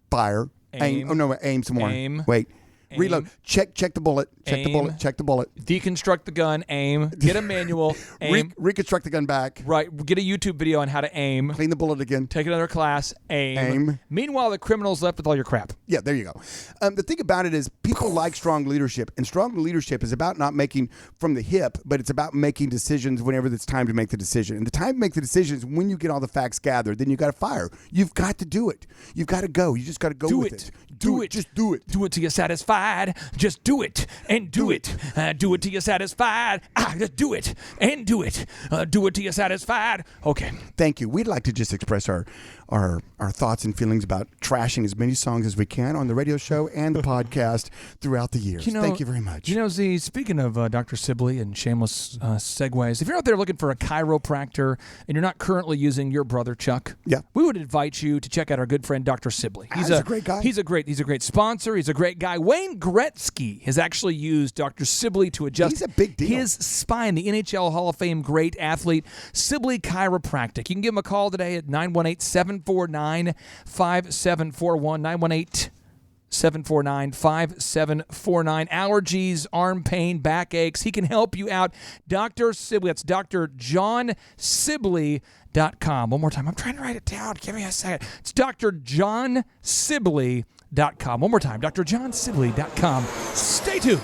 Fire. Aim. Oh, no, aim some more. Wait. Reload. Check the bullet. Check the bullet. Deconstruct the gun. Aim. Get a manual. Aim. Reconstruct the gun back. Right. Get a YouTube video on how to aim. Clean the bullet again. Take another class. Aim. Meanwhile, the criminal's left with all your crap. Yeah, there you go. The thing about it is people like strong leadership, and strong leadership is about not making from the hip, but it's about making decisions whenever it's time to make the decision. And the time to make the decision is when you get all the facts gathered. Then you got to fire. You've got to do it. You've got to go. You just got to go with it. Do it. Just do it. Do it till you're satisfied. Just do it and do it. Do it till you're satisfied. Just do it and do it. Do it till you're satisfied. Okay. Thank you. We'd like to just express our thoughts and feelings about trashing as many songs as we can on the radio show and the podcast throughout the years. Thank you very much. Z, speaking of Dr. Sibley and shameless segues, if you're out there looking for a chiropractor and you're not currently using your brother Chuck, we would invite you to check out our good friend Dr. Sibley. He's a great guy. He's a great sponsor. He's a great guy. Wayne Gretzky has actually used Dr. Sibley to adjust his spine. The NHL Hall of Fame great athlete, Sibley Chiropractic. You can give him a call today at 918-749-5741, 918-749-5749. Allergies, arm pain, backaches. He can help you out. Dr. Sibley. That's Dr. John Sibley.com. One more time. I'm trying to write it down. Give me a second. It's Dr. John Sibley.com. One more time. drjohnsibley.com. Stay tuned.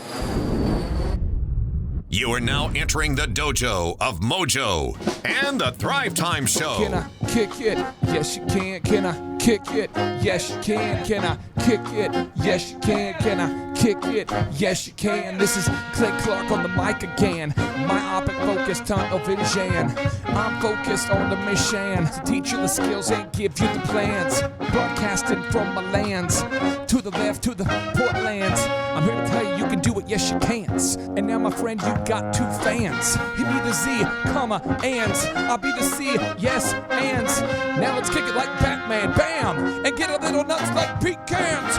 You are now entering the dojo of Mojo and the Thrivetime Show. Can I kick it? Yes, you can. Can I kick it? Yes, you can. Can I kick it? Yes, you can. Can I kick it? Yes, you can. This is Clay Clark on the mic again. Myopic focused tunnel vision. I'm focused on the mission to teach you the skills and give you the plans. Broadcasting from my lands to the left, to the Portlands. I'm here to tell you can do it, yes you can. And now my friend, you got 2 fans. Hit me the Z, comma, ands. I'll be the C, yes, ands. Now let's kick it like Batman, bam! And get a little nuts like pecans.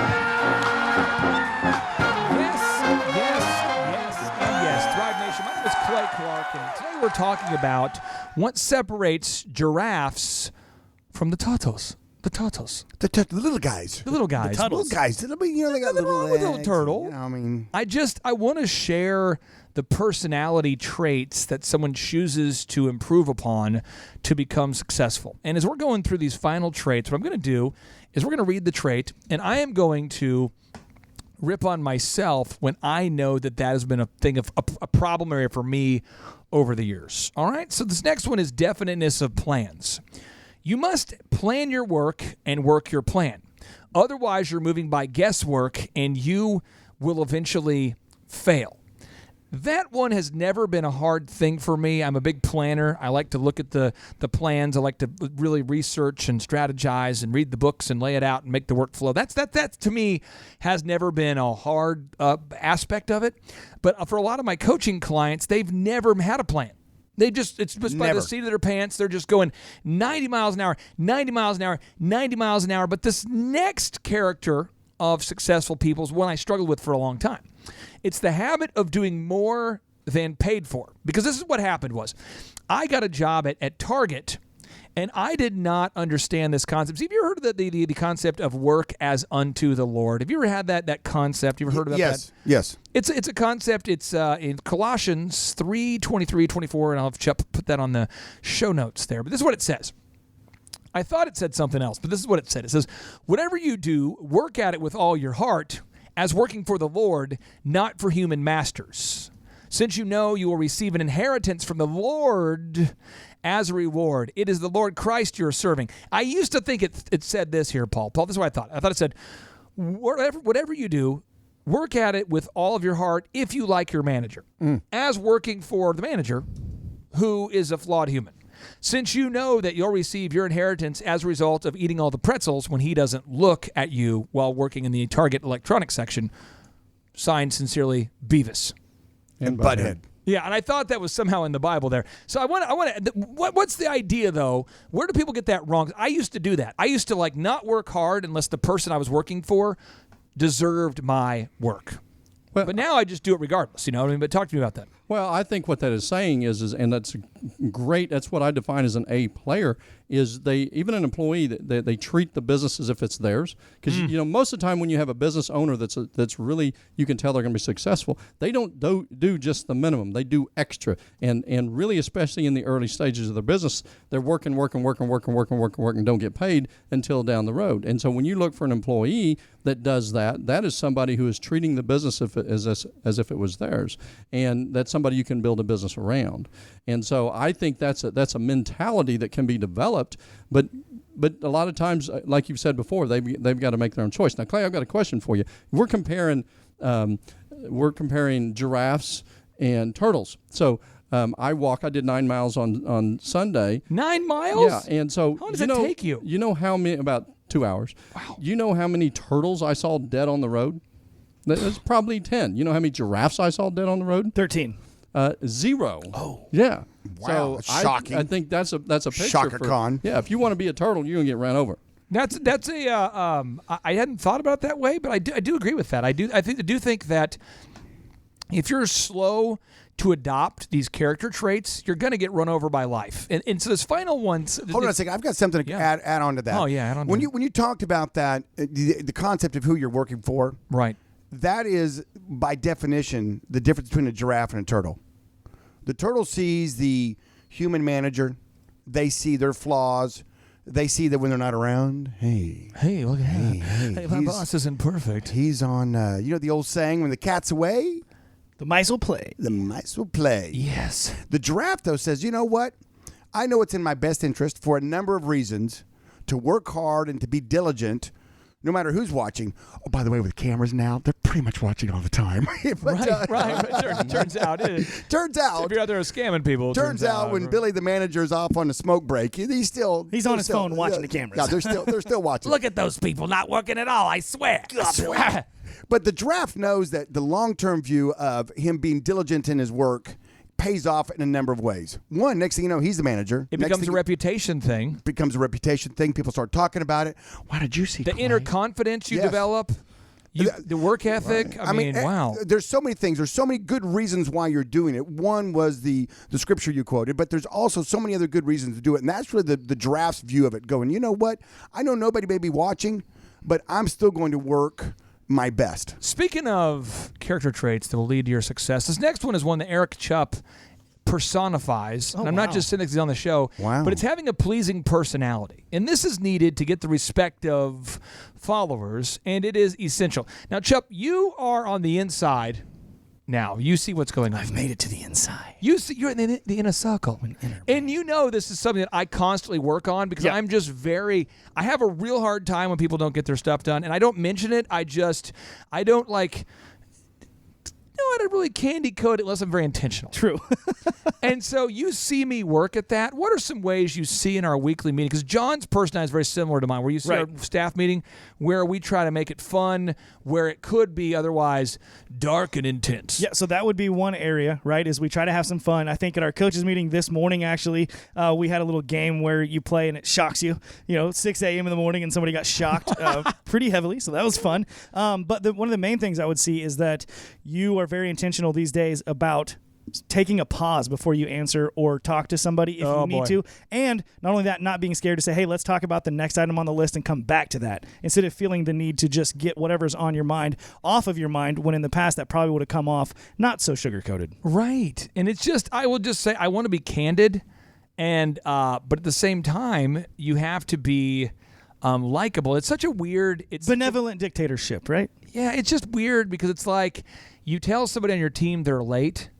Yes. Thrive Nation, my name is Clay Clark, and today we're talking about what separates giraffes from the turtles. The little guys. The little guys. The little guys. They got little legs. Little turtle. I want to share the personality traits that someone chooses to improve upon to become successful. And as we're going through these final traits, what I'm going to do is we're going to read the trait, and I am going to rip on myself when I know that has been a thing of a problem area for me over the years. All right? So this next one is definiteness of plans. You must plan your work and work your plan. Otherwise, you're moving by guesswork and you will eventually fail. That one has never been a hard thing for me. I'm a big planner. I like to look at the plans. I like to really research and strategize and read the books and lay it out and make the workflow. That to me has never been a hard aspect of it. But for a lot of my coaching clients, they've never had a plan. It's just by the seat of their pants. They're just going 90 miles an hour, 90 miles an hour, 90 miles an hour. But this next character of successful people is one I struggled with for a long time. It's the habit of doing more than paid for. Because this is what happened was, I got a job at Target, and I did not understand this concept. See, have you ever heard of the concept of work as unto the Lord? Have you ever had that concept? You ever heard about that? Yes. It's a concept. It's in Colossians 3:23-24, and I'll have Chuck put that on the show notes there. But this is what it says. I thought it said something else, but this is what it said. It says, whatever you do, work at it with all your heart, as working for the Lord, not for human masters. Since you know you will receive an inheritance from the Lord as a reward. It is the Lord Christ you're serving. I used to think it said this here, Paul. Paul, this is what I thought. I thought it said, whatever you do, work at it with all of your heart if you like your manager, as working for the manager who is a flawed human. Since you know that you'll receive your inheritance as a result of eating all the pretzels when he doesn't look at you while working in the Target electronics section. Signed, sincerely, Beavis. And Butthead. Yeah, and I thought that was somehow in the Bible there. So I want to. What's the idea though? Where do people get that wrong? I used to do that. I used to not work hard unless the person I was working for deserved my work. Well, but now I just do it regardless. You know what I mean? But talk to me about that. Well, I think what that is saying is and that's great. That's what I define as an A player. Is even an employee they treat the business as if it's theirs, because most of the time when you have a business owner that's really, you can tell they're going to be successful, they don't do just the minimum, they do extra, and really, especially in the early stages of their business, they're working, don't get paid until down the road. And so when you look for an employee that does that is somebody who is treating the business as if it was theirs, and that's somebody you can build a business around. And so I think that's a mentality that can be developed, but a lot of times, like you've said before, they've got to make their own choice. Now, Clay, I've got a question for you. We're comparing giraffes and turtles. So I did 9 miles on Sunday. 9 miles? Yeah, and so how long does it take you? You know how many? About 2 hours. Wow. You know how many turtles I saw dead on the road? That's probably 10. You know how many giraffes I saw dead on the road? 13. 0. Oh. Yeah. Wow. So shocking. I think that's a picture. Shocker con. Yeah. If you want to be a turtle, you're gonna get ran over. That's I hadn't thought about it that way, but I do agree with that. I do think that if you're slow to adopt these character traits, you're going to get run over by life. And so this final one. Hold on a second. I've got something to add on to that. Oh yeah, add on. When you talked about that, the concept of who you're working for, right? That is, by definition, the difference between a giraffe and a turtle. The turtle sees the human manager. They see their flaws. They see that when they're not around, hey, look at that. Hey, my boss isn't perfect. He's on, the old saying, when the cat's away, the mice will play. The mice will play. Yes. The giraffe, though, says, you know what? I know it's in my best interest for a number of reasons to work hard and to be diligent, no matter who's watching. Oh, by the way, with cameras now, they're pretty much watching all the time. Right. Turns out. Turns out. If you're out there scamming people. Turns out when Billy the manager's off on the smoke break, he's on his phone watching the cameras. Yeah, they're still watching. Look at those people not working at all, I swear. But the giraffe knows that the long-term view of him being diligent in his work pays off in a number of ways. One, next thing you know, he's the manager. It becomes a reputation thing. People start talking about it. Why did you see the inner confidence you develop? The work ethic. Right. I mean, wow. There's so many things. There's so many good reasons why you're doing it. One was the scripture you quoted, but there's also so many other good reasons to do it. And that's really the giraffe's view of it, going, you know what? I know nobody may be watching, but I'm still going to work my best. Speaking of character traits that will lead to your success, this next one is one that Eric Chupp personifies. And I'm not just saying this on the show, but it's having a pleasing personality. And this is needed to get the respect of followers, and it is essential. Now, Chupp, you are on the inside now. You see what's going on. I've made it to the inside. You see, you're in the inner circle. And you know this is something that I constantly work on because I'm just I have a real hard time when people don't get their stuff done. And I don't mention it. I don't I don't really candy coat it unless I'm very intentional. True. And so you see me work at that. What are some ways you see in our weekly meeting? Because John's personality is very similar to mine, where you see our staff meeting where we try to make it fun, where it could be otherwise dark and intense. Yeah, so that would be one area, right, is we try to have some fun. I think at our coaches meeting this morning, actually, we had a little game where you play and it shocks you. 6 a.m. in the morning and somebody got shocked pretty heavily, so that was fun. But one of the main things I would see is that you are very intentional these days about taking a pause before you answer or talk to somebody if you need to. And not only that, not being scared to say, hey, let's talk about the next item on the list and come back to that, instead of feeling the need to just get whatever's on your mind off of your mind, when in the past that probably would have come off not so sugar-coated. Right. And it's just, I will just say, I want to be candid, and but at the same time, you have to be likable. It's such a weird... It's benevolent dictatorship, right? Yeah, it's just weird because it's like you tell somebody on your team they're late,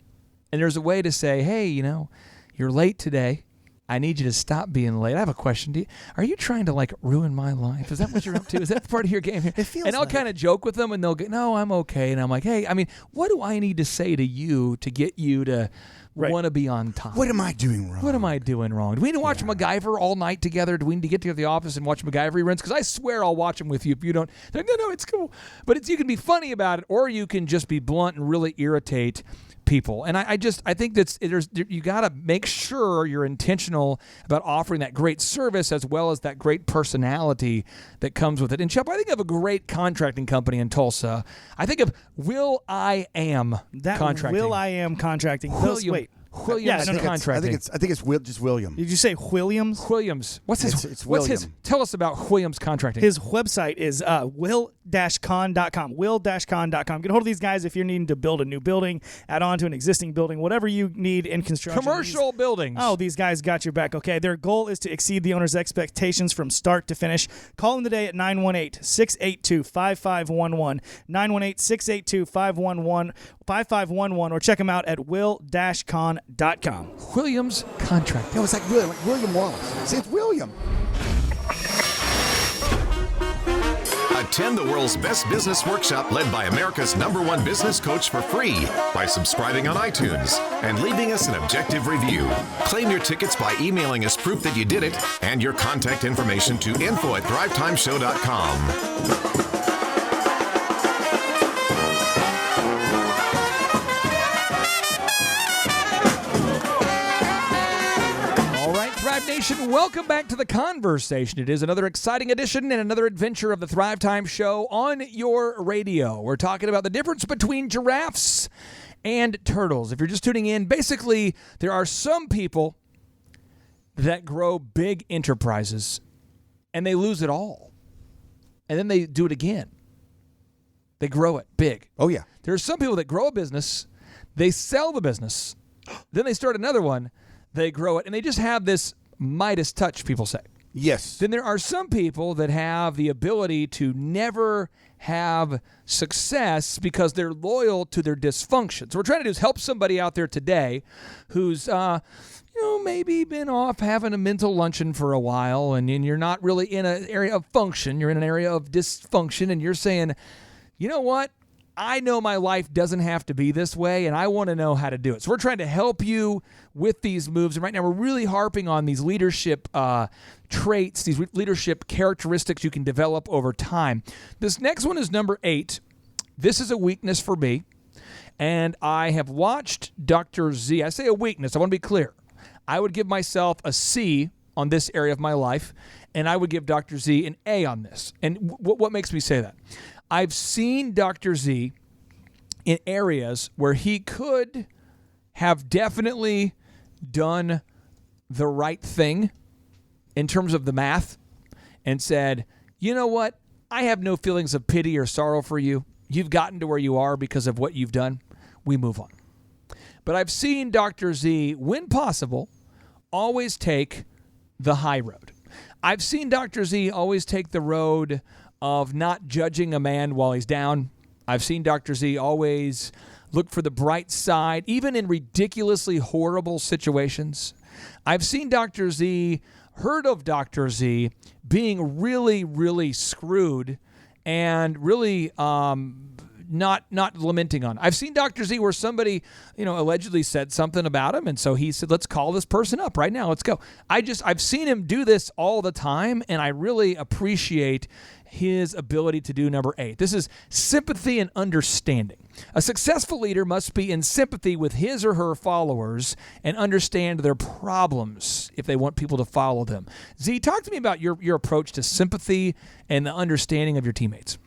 and there's a way to say, hey, you're late today. I need you to stop being late. I have a question. Are you trying to ruin my life? Is that what you're up to? Is that part of your game here? It feels and I'll kind of joke with them, and they'll go, no, I'm okay. And I'm like, hey, what do I need to say to you to get you to want to be on time? What am I doing wrong? What am I doing wrong? Do we need to watch MacGyver all night together? Do we need to get together at the office and watch MacGyver reruns? Because I swear I'll watch them with you if you don't. They're like, no, it's cool. But you can be funny about it, or you can just be blunt and really irritate people. And I think you got to make sure you're intentional about offering that great service as well as that great personality that comes with it. And Chuck, I think of a great contracting company in Tulsa. I think of Will I Am Contracting. Will I Am Contracting. Williams Contracting. I think it's just William. Did you say Williams? Williams. What's his? It's William. Tell us about Williams Contracting. His website is will-con.com. Will-con.com. Get a hold of these guys if you're needing to build a new building, add on to an existing building, whatever you need in construction. Commercial buildings. Oh, these guys got your back. Okay, their goal is to exceed the owner's expectations from start to finish. Call them today at 918-682-5511. 918-682-5511, or check them out at will-con.com. Williams Contracting. No, it's like William Wallace. See, it's William. Attend the world's best business workshop led by America's #1 business coach for free by subscribing on iTunes and leaving us an objective review. Claim your tickets by emailing us proof that you did it and your contact information to info@thrivetimeshow.com. Nation, welcome back to the conversation. It is another exciting edition and another adventure of the Thrivetime Show on your radio. We're talking about the difference between giraffes and turtles. If you're just tuning in, basically, there are some people that grow big enterprises and they lose it all. And then they do it again. They grow it big. Oh, yeah. There are some people that grow a business, they sell the business, then they start another one, they grow it, and they just have this Midas touch, people say. Yes. Then there are some people that have the ability to never have success because they're loyal to their dysfunction. So what we're trying to do is help somebody out there today who's maybe been off having a mental luncheon for a while, and you're not really in an area of function. You're in an area of dysfunction, and you're saying, you know what? I know my life doesn't have to be this way, and I want to know how to do it. So we're trying to help you with these moves. And right now we're really harping on these leadership traits, these leadership characteristics you can develop over time. This next one is number 8. This is a weakness for me, and I have watched Dr. Z. I say a weakness. I want to be clear. I would give myself a C on this area of my life, and I would give Dr. Z an A on this. And what makes me say that? I've seen Dr. Z in areas where he could have definitely done the right thing in terms of the math and said, you know what? I have no feelings of pity or sorrow for you. You've gotten to where you are because of what you've done. We move on. But I've seen Dr. Z, when possible, always take the high road. I've seen Dr. Z always take the road of not judging a man while he's down. I've seen Dr. Z always look for the bright side, even in ridiculously horrible situations. I've seen Dr. Z, heard of Dr. Z being really, really screwed and really not lamenting on. I've seen Dr. Z where somebody, allegedly said something about him, and so he said, let's call this person up right now. Let's go. I've seen him do this all the time, and I really appreciate his ability to do number 8. This is sympathy and understanding. A successful leader must be in sympathy with his or her followers and understand their problems if they want people to follow them. Z, talk to me about your approach to sympathy and the understanding of your teammates.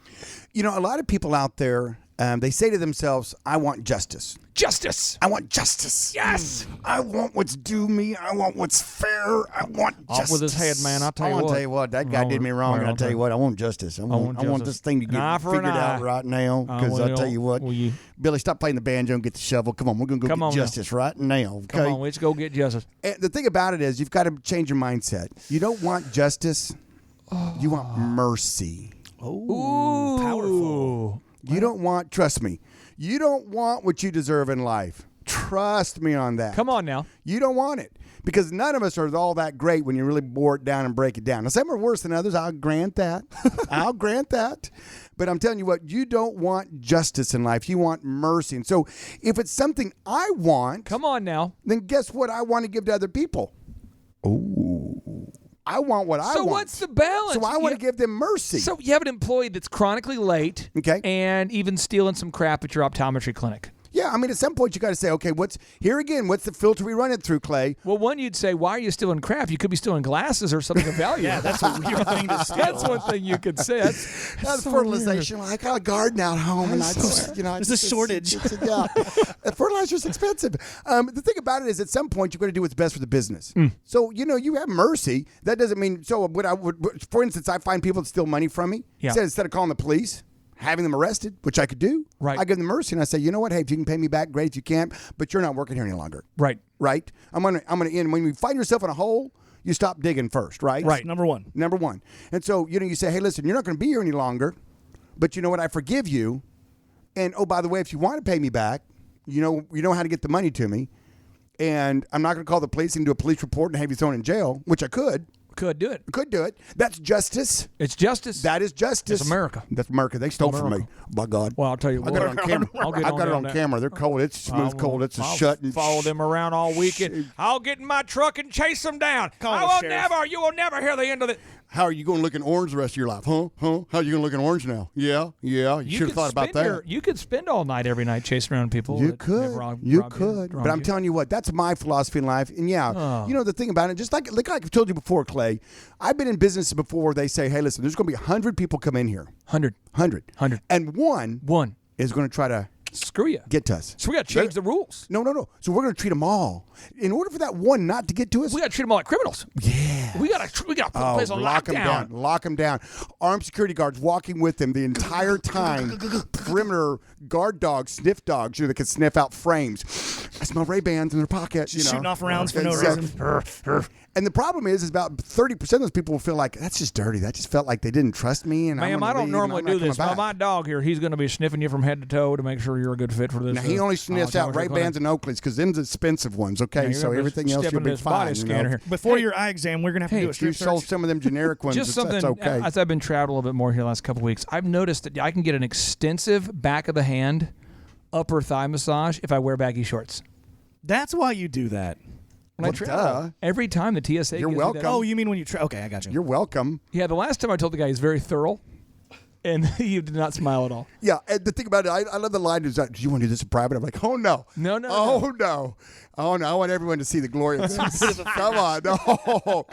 A lot of people out there, they say to themselves, I want justice. Justice. I want justice. Yes. I want what's due me. I want what's fair. I want justice. Off with his head, man. I'll tell you I want what. to tell you what. That guy did me wrong, and I'll tell you what. I want justice. I want this thing to get figured out right now. Because I'll tell you what. Billy, stop playing the banjo and get the shovel. Come on. We're going to go get justice right now. Okay? Come on. Let's go get justice. And the thing about it is you've got to change your mindset. You don't want justice. You want mercy. Ooh. Powerful. You don't want, trust me, you don't want what you deserve in life. Trust me on that. Come on now. You don't want it because none of us are all that great when you really bore it down and break it down. Now, some are worse than others. I'll grant that. I'll grant that. But I'm telling you what, you don't want justice in life. You want mercy. And so if it's something I want. Come on now. Then guess what I want to give to other people? Oh. I want what I want. So what's the balance? So I want to give them mercy. So you have an employee that's chronically late, okay, and even stealing some crap at your optometry clinic. Yeah, I mean, at some point you got to say, okay, what's the filter we run it through, Clay? Well, one, you'd say, why are you stealing crap? You could be stealing glasses or something of value. Yeah, that's a weird thing to steal. That's one thing you could say. That's so fertilization. Weird. I got a garden out home, and there's a shortage. Yeah, fertilizer's expensive. The thing about it is, at some point, you're going to do what's best for the business. So you have mercy. That doesn't mean what I would. For instance, I find people that steal money from me. Yeah. Instead of calling the police, having them arrested, which I could do. Right. I give them mercy and I say, you know what? Hey, if you can pay me back, great. If you can't, but you're not working here any longer. Right. Right. I'm gonna end. When you find yourself in a hole, you stop digging first. Right. Right. Number one. And so you say, hey, listen, you're not going to be here any longer, but you know what? I forgive you. And oh, by the way, if you want to pay me back, you know how to get the money to me. And I'm not going to call the police and do a police report and have you thrown in jail, which I could. Could do it. Could do it. That's justice. It's justice. That is justice. It's America. That's America. They stole from me. By God. Well, I'll tell you what. I got it on camera. I've got it on camera. They're cold. It's smooth cold. It's a shut. And follow them around all weekend. I'll get in my truck and chase them down. You will never hear the end of it. How are you going to look in orange the rest of your life? Huh? How are you going to look in orange now? Yeah. You should have thought about that. You could spend all night every night chasing around people. You could. But I'm telling you what, that's my philosophy in life. And the thing about it, just like I've told you before, Clay, I've been in business before where they say, hey, listen, there's going to be 100 people come in here. 100. And one is going to try to screw you. Get to us. So we got to change the rules. No. So we're going to treat them all. In order for that one not to get to us, we got to treat them all like criminals. Yeah. We got to put the place on lockdown. Lock them down. Armed security guards walking with them the entire time. Perimeter guard dogs, sniff dogs, that can sniff out frames. I smell Ray-Bans in their pocket. Shooting off rounds for no reason. And the problem is about 30% of those people will feel like, that's just dirty. That just felt like they didn't trust me. And ma'am, I don't normally do this. Well, my dog here, he's going to be sniffing you from head to toe to make sure you're a good fit for this. Now, he only sniffs out Ray-Bans and Oakleys because them's expensive ones, okay? So everything else you'll be fine. Here. Before your eye exam, we're going to have to do a strip search. You sold some of them generic ones. Just something, that's okay. As I've been traveling a little bit more here the last couple of weeks, I've noticed that I can get an extensive back of the hand, upper thigh massage if I wear baggy shorts. That's why you do that. When I travel, every time the TSA You're gives welcome. me that. Oh, you mean when you travel? Okay, I got you. You're welcome. Yeah, the last time I told the guy he's very thorough, and he did not smile at all. Yeah, and the thing about it, I love the line is, do you want to do this in private? I'm like, oh, no. No. I want everyone to see the glory of this. Come on. No.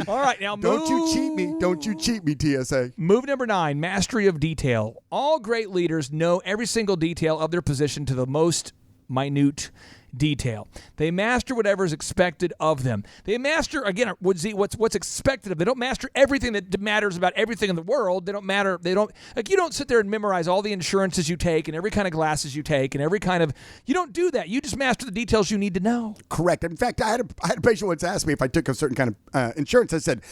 All right, now Don't you cheat me, TSA. Move number 9, mastery of detail. All great leaders know every single detail of their position to the most minute detail. They master whatever is expected of them. They master, again, what's expected of them. They don't master everything that matters about everything in the world. You don't sit there and memorize all the insurances you take and every kind of glasses you take and you don't do that. You just master the details you need to know. Correct. In fact, I had a patient once ask me if I took a certain kind of insurance. I said,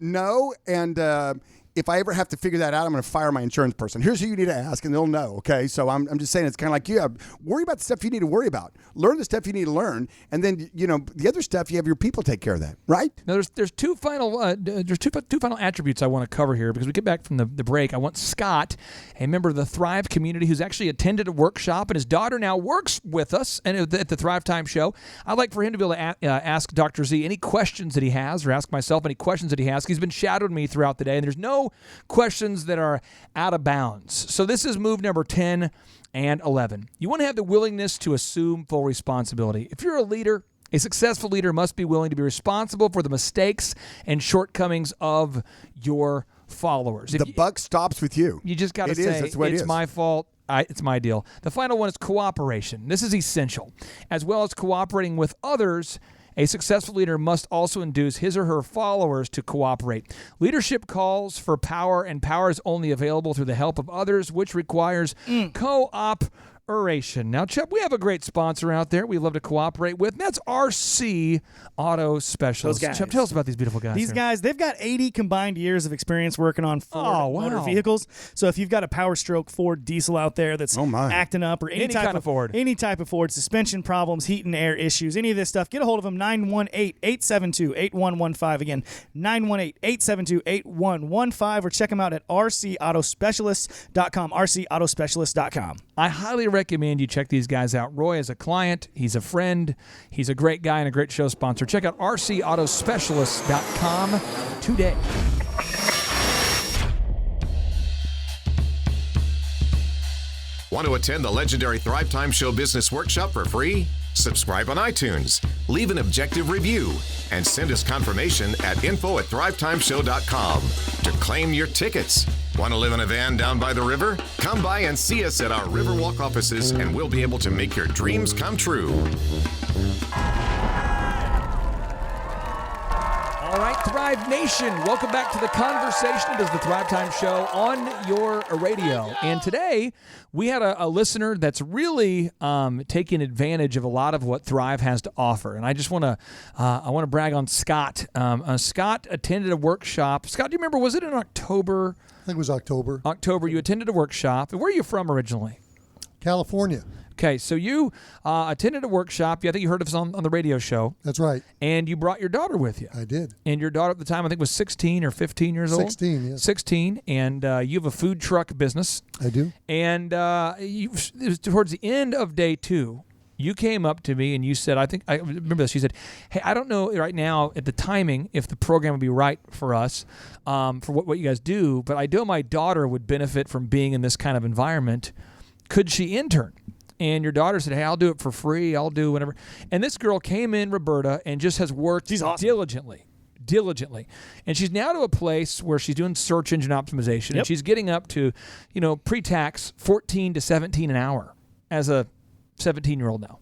no, and if I ever have to figure that out, I'm going to fire my insurance person. Here's who you need to ask, and they'll know, okay? So I'm just saying it's kind of like, worry about the stuff you need to worry about. Learn the stuff you need to learn, and then, the other stuff, you have your people take care of that, right? Now, there's two final attributes I want to cover here because we get back from the break. I want Scott, a member of the Thrive community who's actually attended a workshop, and his daughter now works with us and at the Thrivetime show. I'd like for him to be able to ask Dr. Z any questions that he has or ask myself any questions that he has. He's been shadowing me throughout the day, and there's no questions that are out of bounds. So this is move number 10 and 11. You want to have the willingness to assume full responsibility. If you're a leader, a successful leader must be willing to be responsible for the mistakes and shortcomings of your followers. The buck stops with you. You just got to say, it's my fault. it's my deal. The final one is cooperation. This is essential. As well as cooperating with others, a successful leader must also induce his or her followers to cooperate. Leadership calls for power, and power is only available through the help of others, which requires cooperation. Now, Chubb, we have a great sponsor out there we love to cooperate with, and that's RC Auto Specialists. Chubb, tell us about these beautiful guys. These guys, they've got 80 combined years of experience working on Ford motor vehicles. So if you've got a Power Stroke Ford diesel out there that's acting up, or any type of Ford, suspension problems, heat and air issues, any of this stuff, get a hold of them, 918-872-8115. Again, 918-872-8115, or check them out at rcautospecialists.com, rcautospecialists.com. I highly recommend you check these guys out. Roy is a client. He's a friend. He's a great guy and a great show sponsor. Check out rcautospecialists.com today. Want to attend the legendary Thrivetime Show Business Workshop for free? Subscribe on iTunes, leave an objective review, and send us confirmation at info@thrivetimeshow.com to claim your tickets. Want to live in a van down by the river? Come by and see us at our Riverwalk offices, and we'll be able to make your dreams come true. All right, Thrive Nation, welcome back to the conversation. It is the Thrivetime Show on your radio. And today, we had a listener that's really taking advantage of a lot of what Thrive has to offer. And I just want to brag on Scott. Scott attended a workshop. Scott, do you remember, was it in October? I think it was October. October, you attended a workshop. Where are you from originally? California. Okay, so you attended a workshop. I think you heard of us on the radio show. That's right. And you brought your daughter with you. I did. And your daughter at the time, I think, was 16 or 15 years old? 16, yes. 16, and you have a food truck business. I do. And it was towards the end of day 2, you came up to me and you said, I remember this, you said, hey, I don't know right now at the timing if the program would be right for us, for what you guys do, but I know my daughter would benefit from being in this kind of environment. Could she intern? And your daughter said, hey, I'll do it for free. I'll do whatever. And this girl came in, Roberta, and just has worked diligently. And she's now to a place where she's doing search engine optimization, and she's getting up to, pre-tax 14 to 17 an hour as a 17-year-old now.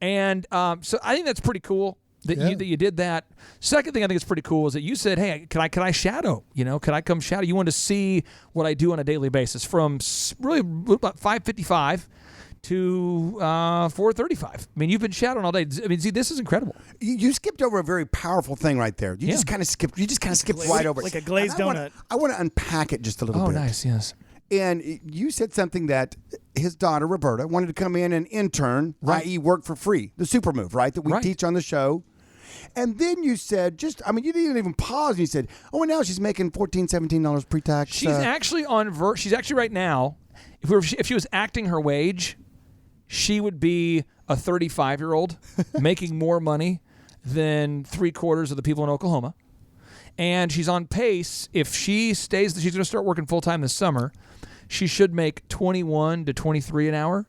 And so I think that's pretty cool that you did that. Second thing I think is pretty cool is that you said, hey, can I shadow? Can I come shadow? You wanted to see what I do on a daily basis from really about 5:55 to 4:35. I mean, you've been shadowing all day. I mean, see, this is incredible. You skipped over a very powerful thing right there. You just kind of skipped. You just kind of skipped right over it. Like a glazed donut. I want to unpack it just a little bit. Oh, nice. Yes. And you said something that his daughter, Roberta, wanted to come in and intern, i.e. work for free. The super move, right? That we teach on the show. And then you said, you didn't even pause. And you said, oh, and now she's making $14, $17 pre-tax. She's actually she's actually right now, if she was acting her wage, she would be a 35-year-old making more money than 3/4 of the people in Oklahoma. And she's on pace. If she stays, she's going to start working full-time this summer. She should make 21 to 23 an hour.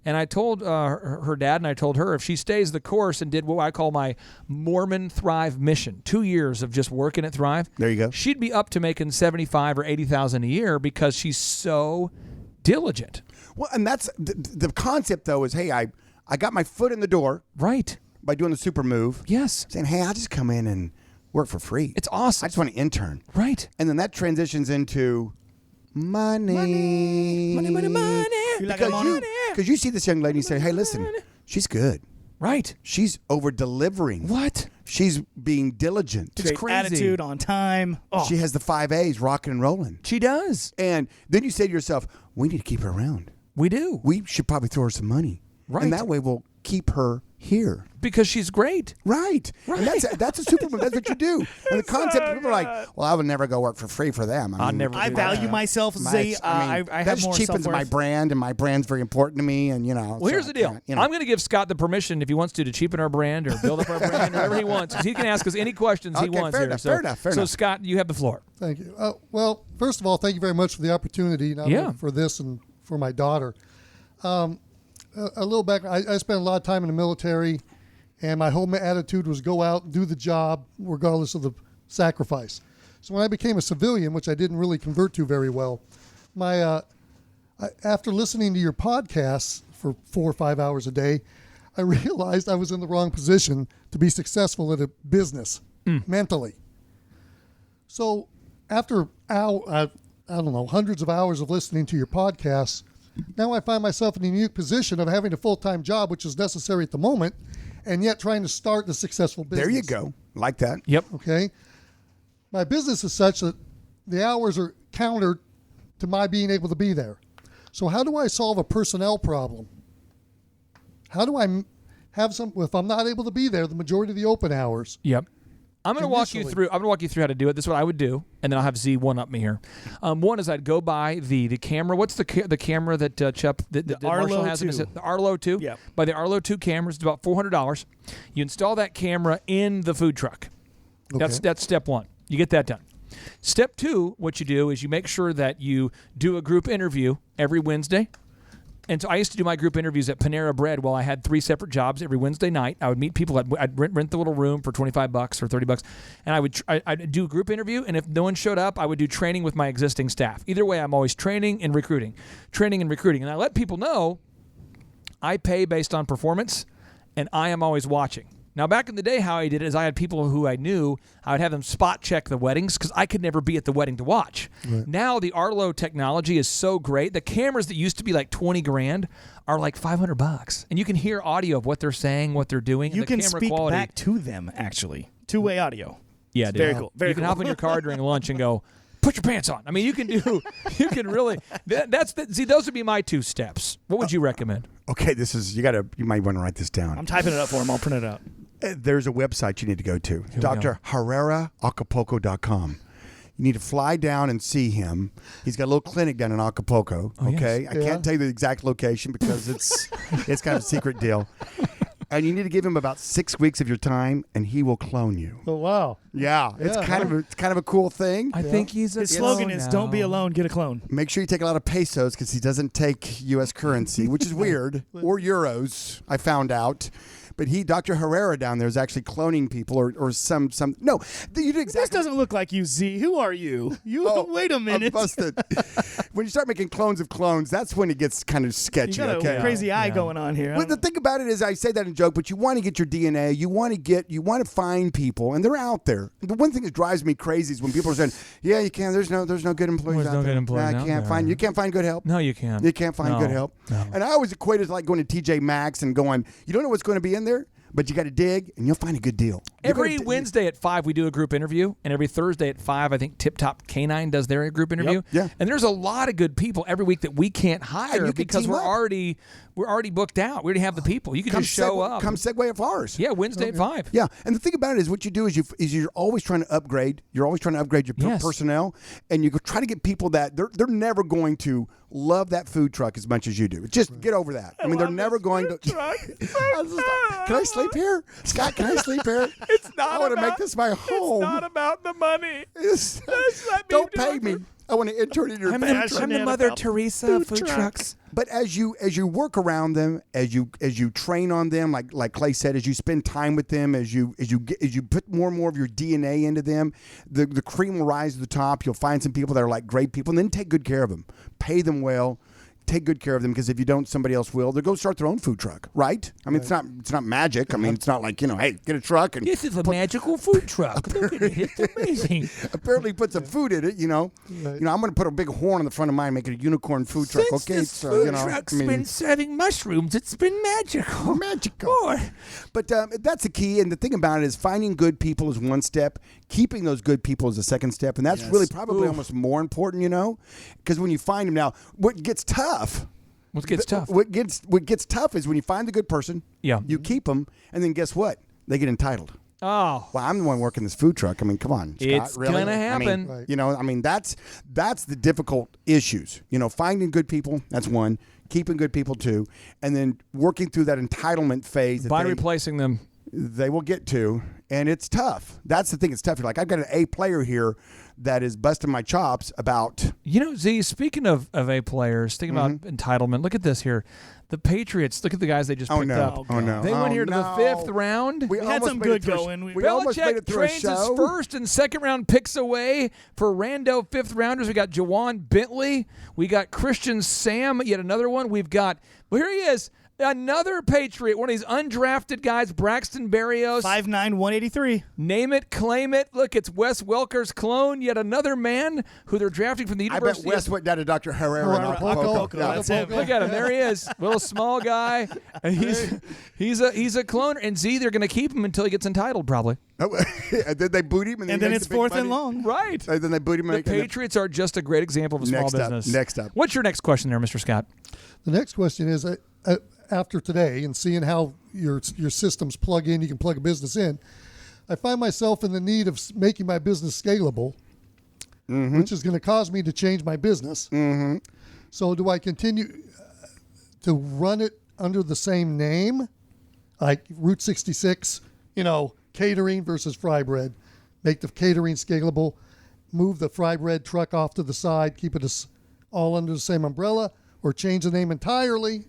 And I told her dad, and I told her, if she stays the course and did what I call my Mormon Thrive mission, 2 years of just working at Thrive, there you go, she'd be up to making $75,000 or $80,000 a year because she's so diligent. Well, and that's the concept, though, is, hey, I got my foot in the door, right, by doing the super move. Yes, saying, hey, I'll just come in and work for free. It's awesome. I just want to intern, right, and then that transitions into money. Because you see this young lady and you say, hey, listen, she's good. Right. She's over-delivering. What? She's being diligent. It's crazy. Attitude, on time. Oh. She has the 5 A's rocking and rolling. She does. And then you say to yourself, we need to keep her around. We do. We should probably throw her some money. Right. And that way we'll keep her here. Because she's great. Right. And that's a super move. That's what you do. And the concept, people are like, well, I would never go work for free for them. I value myself as I have more cheapens my brand, and my brand's very important to me. And, Well, here's the deal. I'm going to give Scott the permission, if he wants to cheapen our brand or build up our brand, or whatever he wants. Because he can ask us any questions he wants here. Fair enough. So, Scott, you have the floor. Thank you. Well, first of all, thank you very much for the opportunity, not only for this and for my daughter. A little back, I spent a lot of time in the military, and my whole attitude was go out and do the job regardless of the sacrifice. So when I became a civilian, which I didn't really convert to very well, my after listening to your podcasts for 4 or 5 hours a day, I realized I was in the wrong position to be successful at a business mentally. So after I don't know, hundreds of hours of listening to your podcasts, now I find myself in a unique position of having a full-time job, which is necessary at the moment, and yet trying to start a successful business. There you go. Like that. Yep. Okay. My business is such that the hours are countered to my being able to be there. So how do I solve a personnel problem? How do I have if I'm not able to be there the majority of the open hours? Yep. I'm going to walk you through how to do it. This is what I would do, and then I'll have Z one up me here. One is I'd go by the camera. What's the camera that Chup that Marshall has? The Arlo 2. Yeah. By the Arlo 2 cameras, it's about $400. You install that camera in the food truck. Okay. That's step one. You get that done. Step two, what you do is you make sure that you do a group interview every Wednesday. And so I used to do my group interviews at Panera Bread while I had 3 separate jobs every Wednesday night. I would meet people. I'd rent the little room for $25 or $30, and I'd do a group interview. And if no one showed up, I would do training with my existing staff. Either way, I'm always training and recruiting. And I let people know I pay based on performance, and I am always watching. Now, back in the day, how I did it is I had people who I knew. I would have them spot check the weddings because I could never be at the wedding to watch. Right. Now, the Arlo technology is so great. The cameras that used to be like $20,000 are like $500, and you can hear audio of what they're saying, what they're doing. You and the can camera speak quality. back to them, actually. Two-way audio. Yeah, dude. Very cool. Very you can cool. hop in your car during lunch and go, put your pants on. I mean, you can really. Those would be my 2 steps. What would you recommend? Okay, you might want to write this down. I'm typing it up for him. I'll print it out. There's a website you need to go to, drherreraacapulco.com. You need to fly down and see him. He's got a little clinic down in Acapulco. Okay, yes. I can't tell you the exact location because it's kind of a secret deal. And you need to give him about 6 weeks of your time, and he will clone you. Oh wow! Yeah, it's kind of a cool thing. I think his slogan is "Don't be alone, get a clone." Make sure you take a lot of pesos because he doesn't take U.S. currency, which is weird, or euros. I found out. But Dr. Herrera down there is actually cloning people or some. No, you do exactly. This doesn't look like you, Z. Who are you? Wait a minute. I'm busted. When you start making clones of clones, that's when it gets kind of sketchy. You got a crazy eye going on here. Well, the thing about it is, I say that in joke, but you want to get your DNA. You want to find people, and they're out there. The one thing that drives me crazy is when people are saying, "Yeah, you can't. There's no good employees out there. You can't find good help. No, you can't. You can't find good help." No. And I always equate it like going to TJ Maxx and going, you don't know what's going to be in there, but you got to dig, and you'll find a good deal. Every Wednesday at 5, we do a group interview, and every Thursday at 5, I think Tip Top Canine does their group interview. Yep. Yeah. And there's a lot of good people every week that we can't hire because we're already booked out. We already have the people. You can just show up. Come segue at ours. Yeah, Wednesday at 5. Yeah, and the thing about it is, what you do is you're always trying to upgrade. You're always trying to upgrade your personnel, and you try to get people that they're never going to love that food truck as much as you do. Just get over that. I mean, they're never going to. Can I sleep here, Scott? Can I sleep here? It's not. I want to make this my home. It's not about the money. Don't pay me. I want to intern in your food truck. I'm the Mother Teresa of food trucks. But as you work around them, as you train on them, like Clay said, as you spend time with them, as you put more and more of your DNA into them, the cream will rise to the top. You'll find some people that are like great people, and then take good care of them, pay them well. Take good care of them, because if you don't, somebody else will. They'll go start their own food truck, right? I mean, it's not magic. I mean, it's not like, hey, get a truck and this is a magical food truck. Look at it, it's amazing. Apparently, put some food in it. I'm going to put a big horn on the front of mine, and make it a unicorn food truck. Since this food truck's been serving mushrooms, it's been magical. Magical. But that's the key, and the thing about it is, finding good people is one step. Keeping those good people is the second step, and that's really probably almost more important. Because when you find them now, what gets tough. What gets tough? What gets tough is when you find the good person. Yeah. You keep them, and then guess what? They get entitled. Oh. Well, I'm the one working this food truck. I mean, come on, Scott. It's really? gonna happen. I mean, that's the difficult issues. Finding good people. That's one. Keeping good people too, and then working through that entitlement phase. By replacing them. They will get to, and it's tough. That's the thing. It's tough. You're like, I've got an A player here that is busting my chops about You know, Z, speaking of A players, thinking about entitlement, look at this here. The Patriots, look at the guys they just picked up. Oh, no. They went here to the 5th round. We had some good going. We almost made it through a trades show. his first and second round picks away for rando 5th rounders. We got Jawan Bentley. We got Christian Sam, yet another one. We've got, well, here he is. Another Patriot, one of these undrafted guys, Braxton Berrios. 5'9", 183. Name it, claim it. Look, it's Wes Welker's clone, yet another man who they're drafting from the University. I bet Wes went down to Dr. Herrera in Acapulco. That's it. Look at him. There he is. Little small guy. And he's a cloner. And Z, they're going to keep him until he gets entitled, probably. And then they boot him. And then it's 4th and long. Right. And then they boot him. The Patriots are just a great example of a small business. Next up. What's your next question there, Mr. Scott? The next question is, after today and seeing how your systems plug in, you can plug a business in, I find myself in the need of making my business scalable, which is going to cause me to change my business. So do I continue to run it under the same name, like Route 66, catering versus fry bread, make the catering scalable, move the fry bread truck off to the side, keep it all under the same umbrella, or change the name entirely?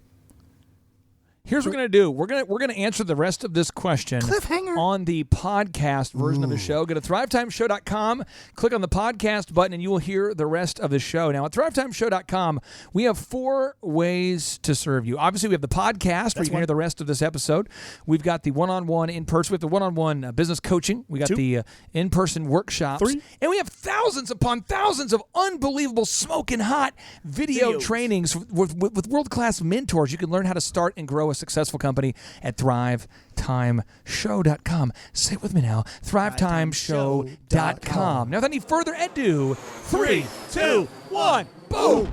Here's what we're going to do. We're going to answer the rest of this question on the podcast version of the show. Go to thrivetimeshow.com, click on the podcast button, and you will hear the rest of the show. Now, at thrivetimeshow.com, we have 4 ways to serve you. Obviously, we have the podcast where you can hear the rest of this episode. We've got the one-on-one in-person. We have the one-on-one business coaching. We got 2. The in-person workshops. 3. And we have thousands upon thousands of unbelievable smoking hot video trainings with world-class mentors. You can learn how to start and grow a successful company at thrivetimeshow.com. Say it with me now. thrivetimeshow.com. Now, without any further ado, 3, 2, 1, boom!